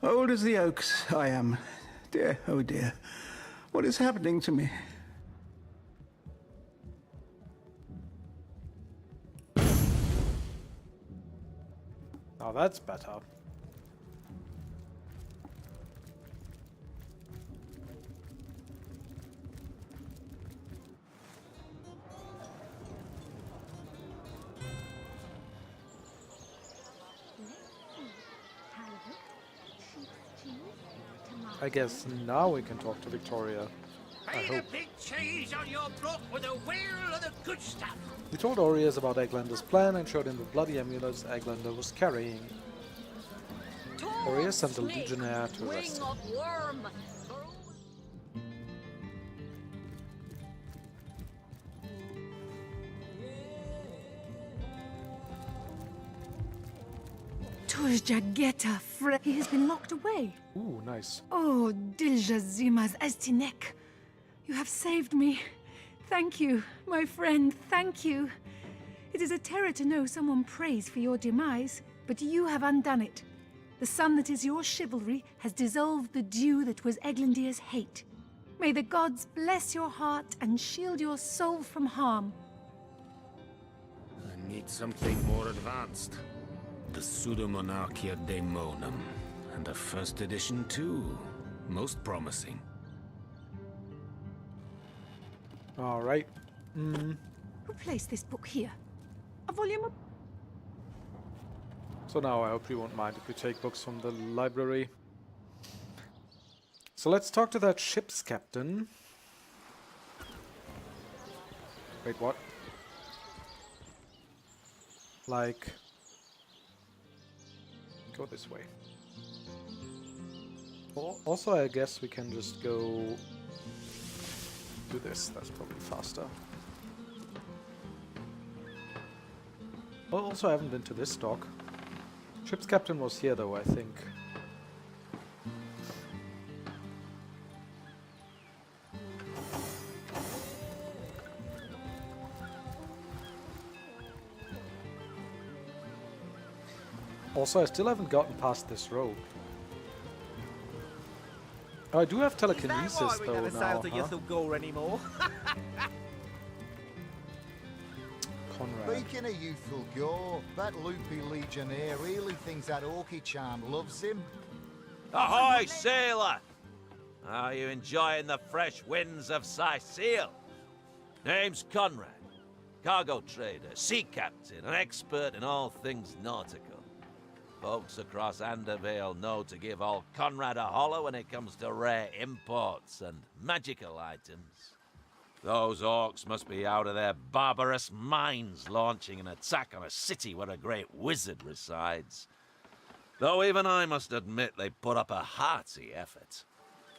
Old as the oaks, I am. Dear, oh dear. What is happening to me? Now that's better. I guess now we can talk to Victoria. I Pay hope. the big cheese on your block with a wheel of the good stuff. We told Aureus about Egglander's plan and showed him the bloody amulets Egglander was carrying. Aureus sent the legionnaire to arrest him. Wing of worm. Turjageta, he has been locked away. Ooh, nice. Oh, Diljazimas Estinek. You have saved me. Thank you, my friend, thank you. It is a terror to know someone prays for your demise, but you have undone it. The sun that is your chivalry has dissolved the dew that was Eglandir's hate. May the gods bless your heart and shield your soul from harm. I need something more advanced. The Pseudomonarchia Daemonum. And a first edition too. Most promising. Alright. Who placed this book here? A volume of... So now I hope you won't mind if we take books from the library. So let's talk to that ship's captain. Wait, what? Like... Go this way. Also, I guess we can just go... do this. That's probably faster. Oh, also, I haven't been to this dock. Ship's captain was here, though, I think. Also, I still haven't gotten past this rope. Oh, I do have telekinesis, though, now, Is that why we never sail to Ythel Gore anymore? Conrad. Speaking of youthful gore, that loopy legionnaire really thinks that orky charm loves him. Ahoy, sailor! Are you enjoying the fresh winds of Cyseal? Name's Conrad, cargo trader, sea captain, an expert in all things nautical. Folks across Andervale know to give old Conrad a holler when it comes to rare imports and magical items. Those orcs must be out of their barbarous minds launching an attack on a city where a great wizard resides. Though even I must admit they put up a hearty effort.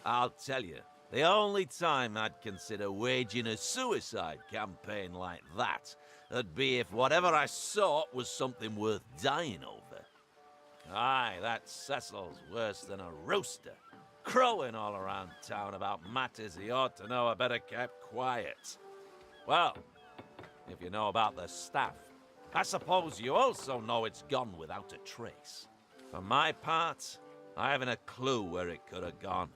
I'll tell you, the only time I'd consider waging a suicide campaign like that would be if whatever I sought was something worth dying over. Aye, that Cecil's worse than a rooster, crowing all around town about matters he ought to know are better kept quiet. Well, if you know about the staff, I suppose you also know it's gone without a trace. For my part, I haven't a clue where it could have gone.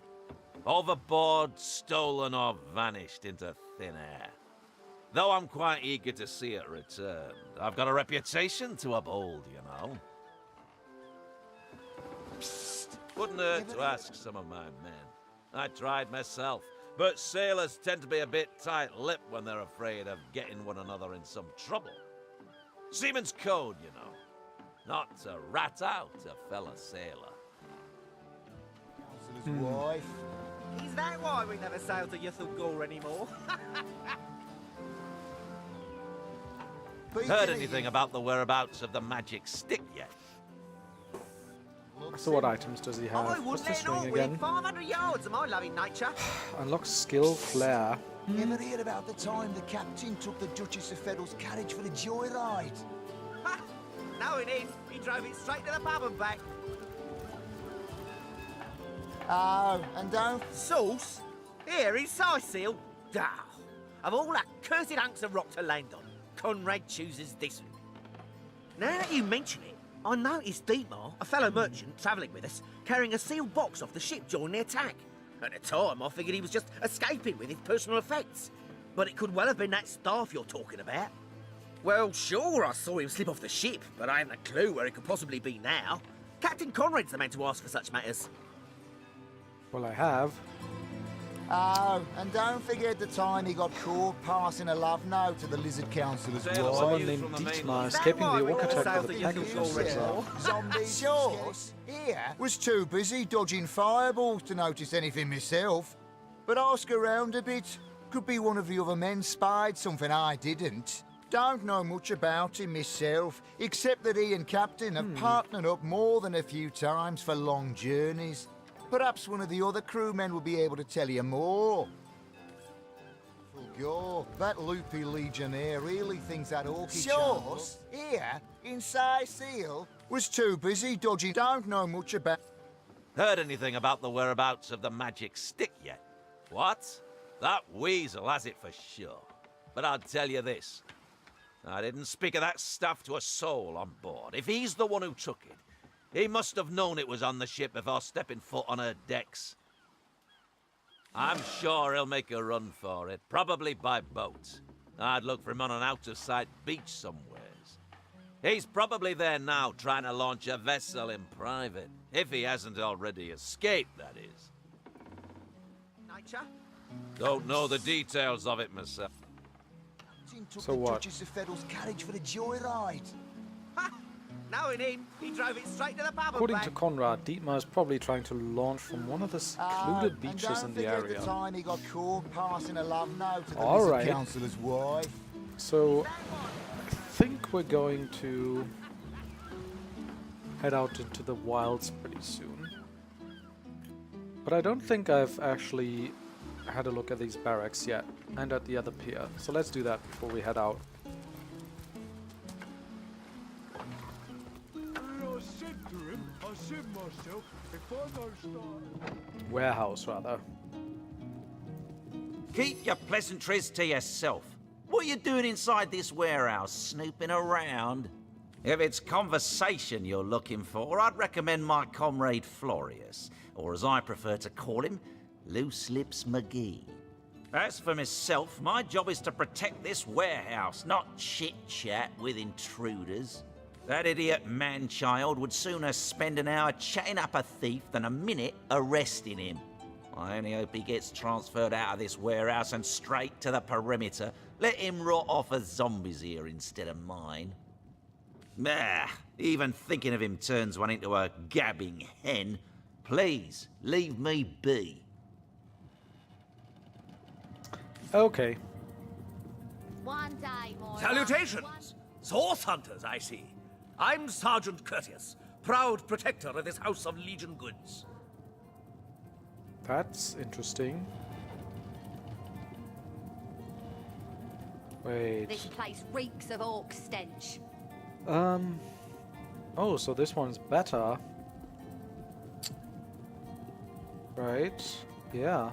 Overboard, stolen, or vanished into thin air. Though I'm quite eager to see it return, I've got a reputation to uphold, you know. Psst. Wouldn't hurt to ask some of my men. I tried myself, but sailors tend to be a bit tight-lipped when they're afraid of getting one another in some trouble. Seaman's code, you know. Not to rat out a fellow sailor. Wife. Is that why we never sail to Ythel Gore anymore? Heard anything about the whereabouts of the magic stick yet? So what items does he have? I What's wouldn't this let ring it again? 500 yards of my loving nature. Unlock skill, flair. Ever heard about the time the captain took the Duchess of Federal's carriage for the joyride? Ha! Knowing him, he drove it straight to the pub and back. Oh, and don't... Sauce? Here in Cyseal? Ah, of all that cursed hunks of rock to land on, Conrad chooses this one. Now that you mention it, I noticed Dietmar, a fellow merchant travelling with us, carrying a sealed box off the ship during the attack. At the time, I figured he was just escaping with his personal effects. But it could well have been that staff you're talking about. Well, sure, I saw him slip off the ship, but I haven't a clue where he could possibly be now. Captain Conrad's the man to ask for such matters. Well, I have. Oh, and don't forget the time he got caught passing a love note to the Lizard Councillor's wife. Someone named Dietmar escaping the orc attack with a package. Zombie Shores here was too busy dodging fireballs to notice anything myself. But ask around a bit. Could be one of the other men spied something I didn't. Don't know much about him myself, except that he and Captain have partnered up more than a few times for long journeys. Perhaps one of the other crewmen will be able to tell you more. Gore, that loopy legionnaire really thinks that orky Shores here in Cyseal was too busy dodging. Don't know much about... Heard anything about the whereabouts of the magic stick yet? What? That weasel has it for sure. But I'll tell you this. I didn't speak of that stuff to a soul on board. If he's the one who took it, he must have known it was on the ship before stepping foot on her decks. I'm sure he'll make a run for it, probably by boat. I'd look for him on an out-of-sight beach somewheres. He's probably there now trying to launch a vessel in private, if he hasn't already escaped, that is. Nature? Don't know the details of it myself. Took So the what? Duchess of Federal's carriage for the joyride. Ha! Knowing him, he drove it straight to the pub. According to Conrad, Dietmar is probably trying to launch from one of the secluded beaches in the area. The time he got caught passing a love note to the All lizard right. councillor's wife. So, I think we're going to head out into the wilds pretty soon. But I don't think I've actually had a look at these barracks yet, and at the other pier. So let's do that before we head out. Warehouse, rather. Keep your pleasantries to yourself. What are you doing inside this warehouse, snooping around? If it's conversation you're looking for, I'd recommend my comrade Florius, or as I prefer to call him, Loose Lips McGee. As for myself, my job is to protect this warehouse, not chit-chat with intruders. That idiot man-child would sooner spend an hour chatting up a thief than a minute arresting him. I only hope he gets transferred out of this warehouse and straight to the perimeter. Let him rot off as zombies here instead of mine. Even thinking of him turns one into a gabbing hen. Please, leave me be. Okay. One day, Moira. Salutations! Source hunters, I see. I'm Sergeant Curtius, proud protector of this house of Legion goods. That's interesting. Wait. This place reeks of orc stench. Oh, so this one's better. Right. Yeah.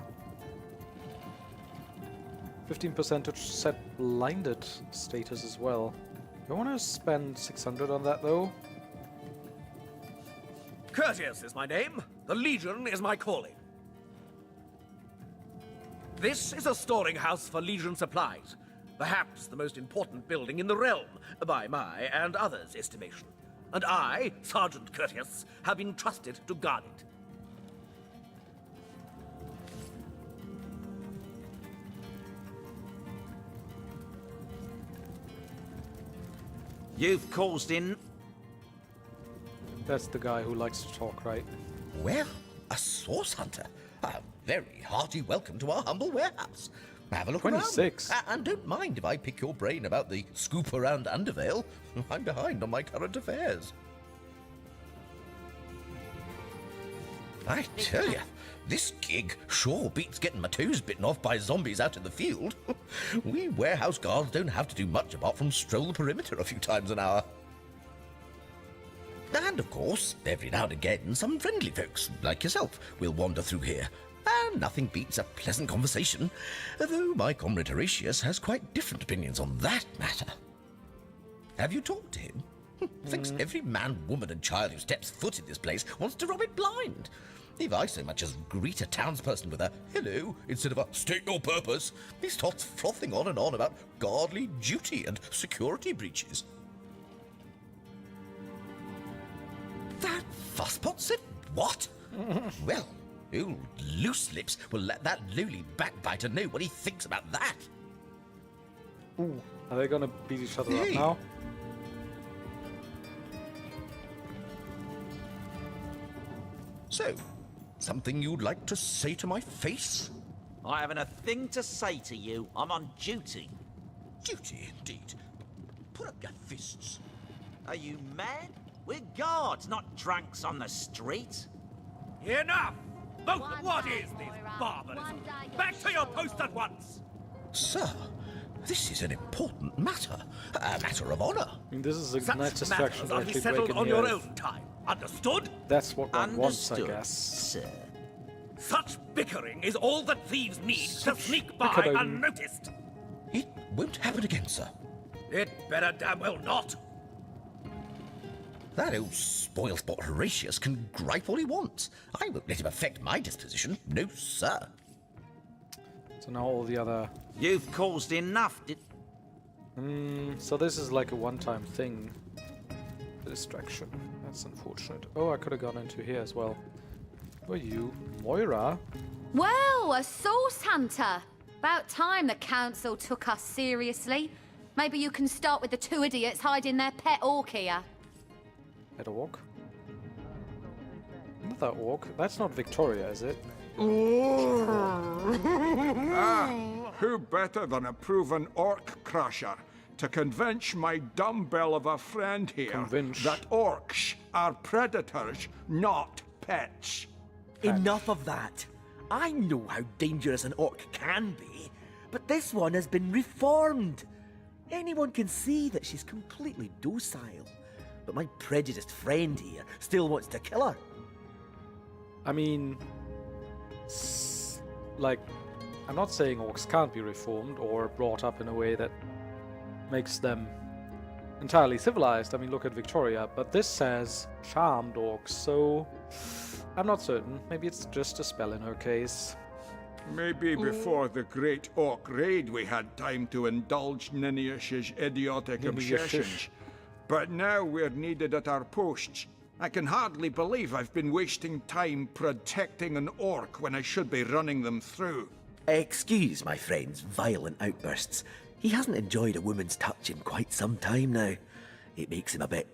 15% to set blinded status as well. Do I want to spend 600 on that though? Curtius is my name. The Legion is my calling. This is a storing house for Legion supplies. Perhaps the most important building in the realm, by my and others' estimation. And I, Sergeant Curtius, have been trusted to guard it. You've caused in... That's the guy who likes to talk, right? Well, a source hunter. A very hearty welcome to our humble warehouse. Have a look 26. around. And don't mind if I pick your brain about the scoop around Undervale. I'm behind on my current affairs. I tell you, this gig sure beats getting my toes bitten off by zombies out in the field. We warehouse guards don't have to do much apart from stroll the perimeter a few times an hour. And of course, every now and again, some friendly folks, like yourself, will wander through here. And nothing beats a pleasant conversation, though my comrade Horatius has quite different opinions on that matter. Have you talked to him? Thinks every man, woman and child who steps foot in this place wants to rob it blind. If I so much as greet a townsperson with a hello instead of a state your purpose, he starts frothing on and on about guardly duty and security breaches. That fusspot said what? Well, old Loose Lips will let that lowly backbiter know what he thinks about that. Ooh, are they gonna beat each other up now? So, something you'd like to say to my face? I haven't a thing to say to you. I'm on duty. Duty, indeed. Put up your fists. Are you mad? We're guards, not drunks on the street. Enough! Both, what is this barbarism? Back to your post at once! Sir, this is an important matter. A matter of honor. I mean, this is a Such nice distraction matters are to to be actually settled break in on the your earth. own time. Understood? That's what one wants, I Understood, guess. sir. Such bickering is all that thieves need to sneak by bickering. unnoticed. It won't happen again, sir. It better damn well not. That old spoilsport Horatius can gripe all he wants. I won't let him affect my disposition. No, sir. So now all the other... You've caused enough, so this is like a one-time thing. The distraction. That's unfortunate. Oh, I could have gone into here as well. Who are you? Moira? Well, a source hunter. About time the council took us seriously. Maybe you can start with the two idiots hiding their pet orc here. At orc. Another orc. That's not Victoria, is it? Who better than a proven orc crusher to convince my dumbbell of a friend here that orcs are predators, not pets? Enough of that. I know how dangerous an orc can be, but this one has been reformed. Anyone can see that she's completely docile, but my prejudiced friend here still wants to kill her. I mean, like, I'm not saying orcs can't be reformed or brought up in a way that makes them entirely civilized. I mean, look at Victoria, but this says charmed orcs, so I'm not certain. Maybe it's just a spell in her case. Maybe before the great orc raid we had time to indulge Ninius's idiotic obsessions. But now we're needed at our posts. I can hardly believe I've been wasting time protecting an orc when I should be running them through. Excuse my friend's violent outbursts. He hasn't enjoyed a woman's touch in quite some time now. It makes him a bit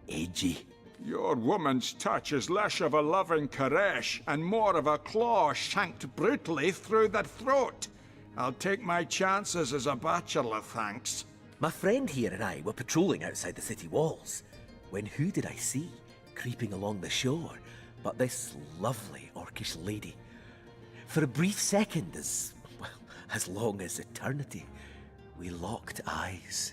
edgy. Your woman's touch is less of a loving caress and more of a claw shanked brutally through the throat. I'll take my chances as a bachelor, thanks. My friend here and I were patrolling outside the city walls, when who did I see creeping along the shore but this lovely orcish lady? For a brief second, as long as eternity, we locked eyes.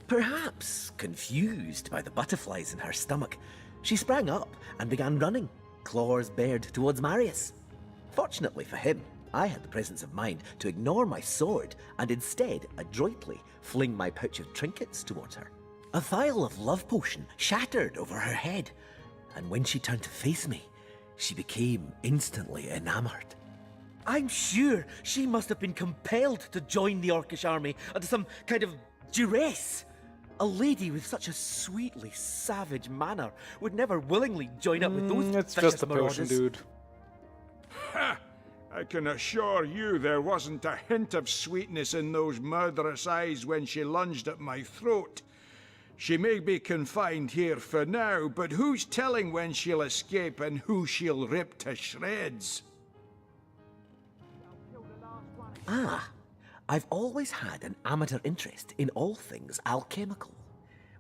Perhaps confused by the butterflies in her stomach, she sprang up and began running, claws bared towards Marius. Fortunately for him, I had the presence of mind to ignore my sword and instead adroitly fling my pouch of trinkets towards her. A vial of love potion shattered over her head, and when she turned to face me, she became instantly enamored. I'm sure she must have been compelled to join the Orcish army under some kind of duress. A lady with such a sweetly savage manner would never willingly join up with those It's vicious just a potion, marauders. dude. Ha! I can assure you there wasn't a hint of sweetness in those murderous eyes when she lunged at my throat. She may be confined here for now, but who's telling when she'll escape and who she'll rip to shreds? I've always had an amateur interest in all things alchemical.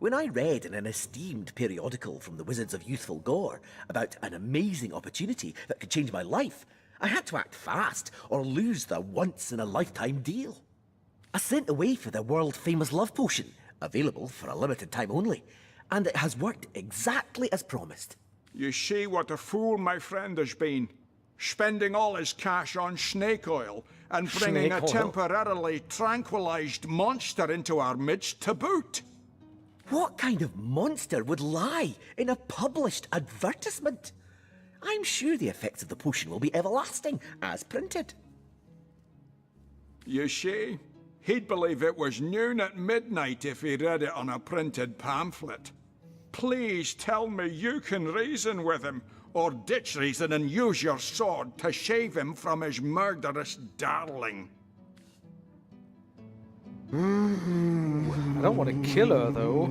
When I read in an esteemed periodical from the Wizards of Youthful Gore about an amazing opportunity that could change my life, I had to act fast or lose the once-in-a-lifetime deal. I sent away for the world-famous love potion, available for a limited time only, and it has worked exactly as promised. You see what a fool my friend has been. Spending all his cash on snake oil and bringing Snake a oil? temporarily tranquilized monster into our midst to boot. What kind of monster would lie in a published advertisement? I'm sure the effects of the potion will be everlasting, as printed. You see, he'd believe it was noon at midnight if he read it on a printed pamphlet. Please tell me you can reason with him, or ditch reason and use your sword to shave him from his murderous darling. I don't want to kill her, though.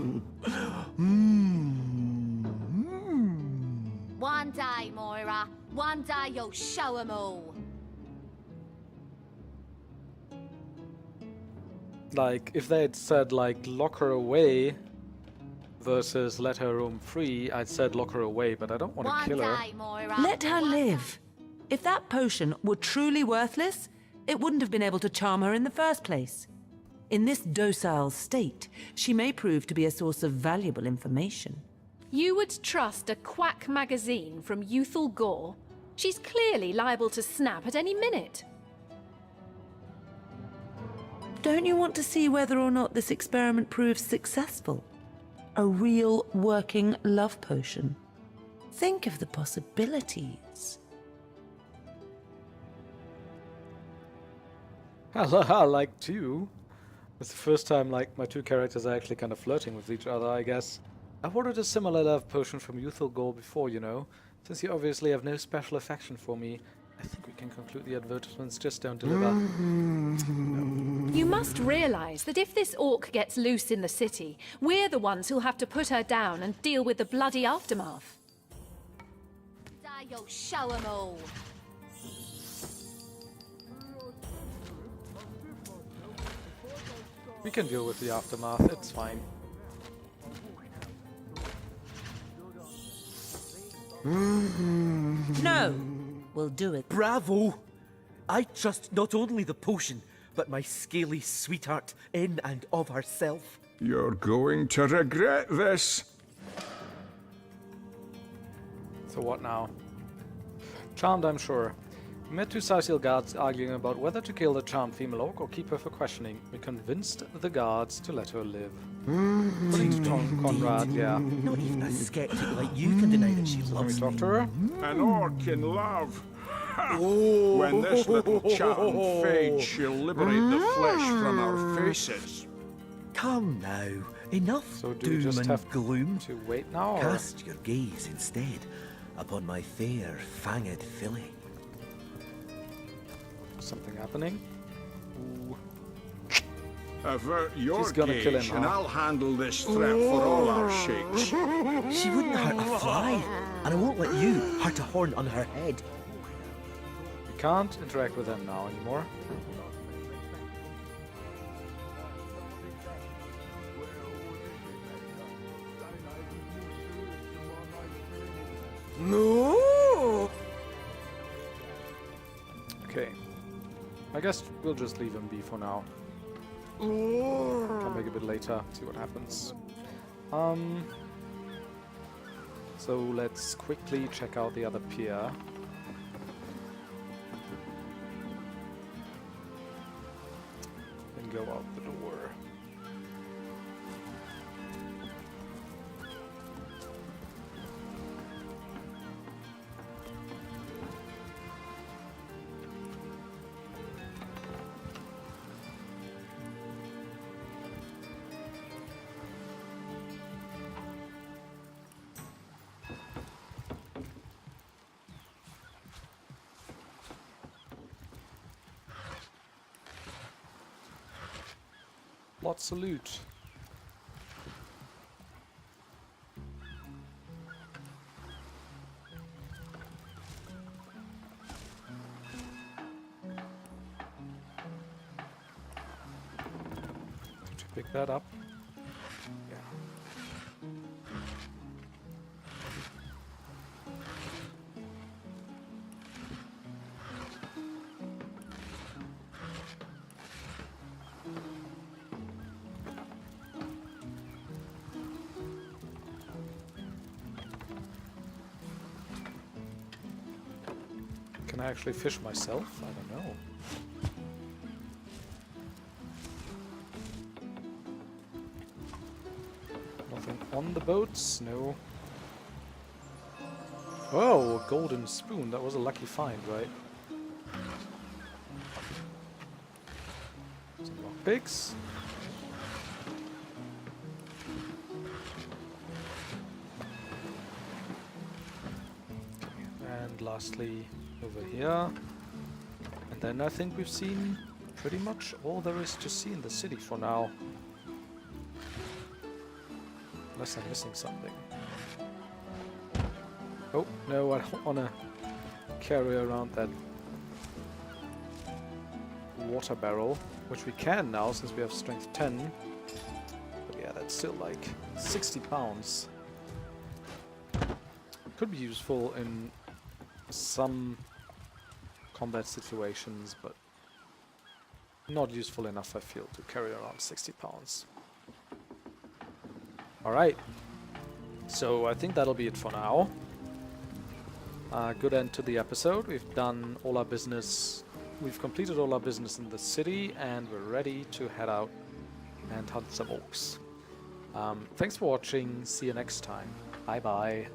One day, Moira. One day you'll show 'em all. Like, if they had said, like, lock her away versus let her roam free, I'd said lock her away, but I don't want to kill her. Let her live. If that potion were truly worthless, it wouldn't have been able to charm her in the first place. In this docile state, she may prove to be a source of valuable information. You would trust a quack magazine from Youthful Gore? She's clearly liable to snap at any minute. Don't you want to see whether or not this experiment proves successful? A real working love potion. Think of the possibilities. I like two. It's the first time, like, my two characters are actually kind of flirting with each other, I guess. I've ordered a similar love potion from Youthful Gore before, you know. Since you obviously have no special affection for me, I think we can conclude the advertisements just don't deliver. You must realize that if this orc gets loose in the city, we're the ones who'll have to put her down and deal with the bloody aftermath. You'll show 'em all. We can deal with the aftermath, it's fine. No! We'll do it. Bravo! I trust not only the potion, but my scaly sweetheart in and of herself. You're going to regret this. So what now? Charmed, I'm sure. We met two Cyseal guards arguing about whether to kill the charmed female orc or keep her for questioning. We convinced the guards to let her live. According to Conrad, yeah. Not even a skeptic like you can deny that she loves me. Talk to her? An orc in love. When this little charm fades, she'll liberate the flesh from our faces. Come now, enough So do we doom just and have gloom. to wait now? Or? Cast your gaze instead upon my fair, fanged filly. Something happening? Ooh. Avert your She's gonna kill gaze, him, and huh? I'll handle this threat for all our shakes. She wouldn't hurt a fly, and I won't let you hurt a horn on her head. We can't interact with them now anymore. No! Okay. I guess we'll just leave him be for now. Come back a bit later, see what happens. So let's quickly check out the other pier. Then go out the door. Lots of loot. Did you pick that up? Yeah. Can I actually fish myself? I don't know. Nothing on the boats? No. Oh, a golden spoon. That was a lucky find, right? Some lockpicks. And lastly, over here. And then I think we've seen pretty much all there is to see in the city for now. Unless I'm missing something. Oh, no, I don't want to carry around that water barrel, which we can now since we have strength 10. But yeah, that's still like 60 pounds. Could be useful in some combat situations, but not useful enough, I feel, to carry around 60 pounds. Alright, so I think that'll be it for now. Good end to the episode. We've done all our business. We've completed all our business in the city, and we're ready to head out and hunt some orcs. Thanks for watching. See you next time. Bye bye.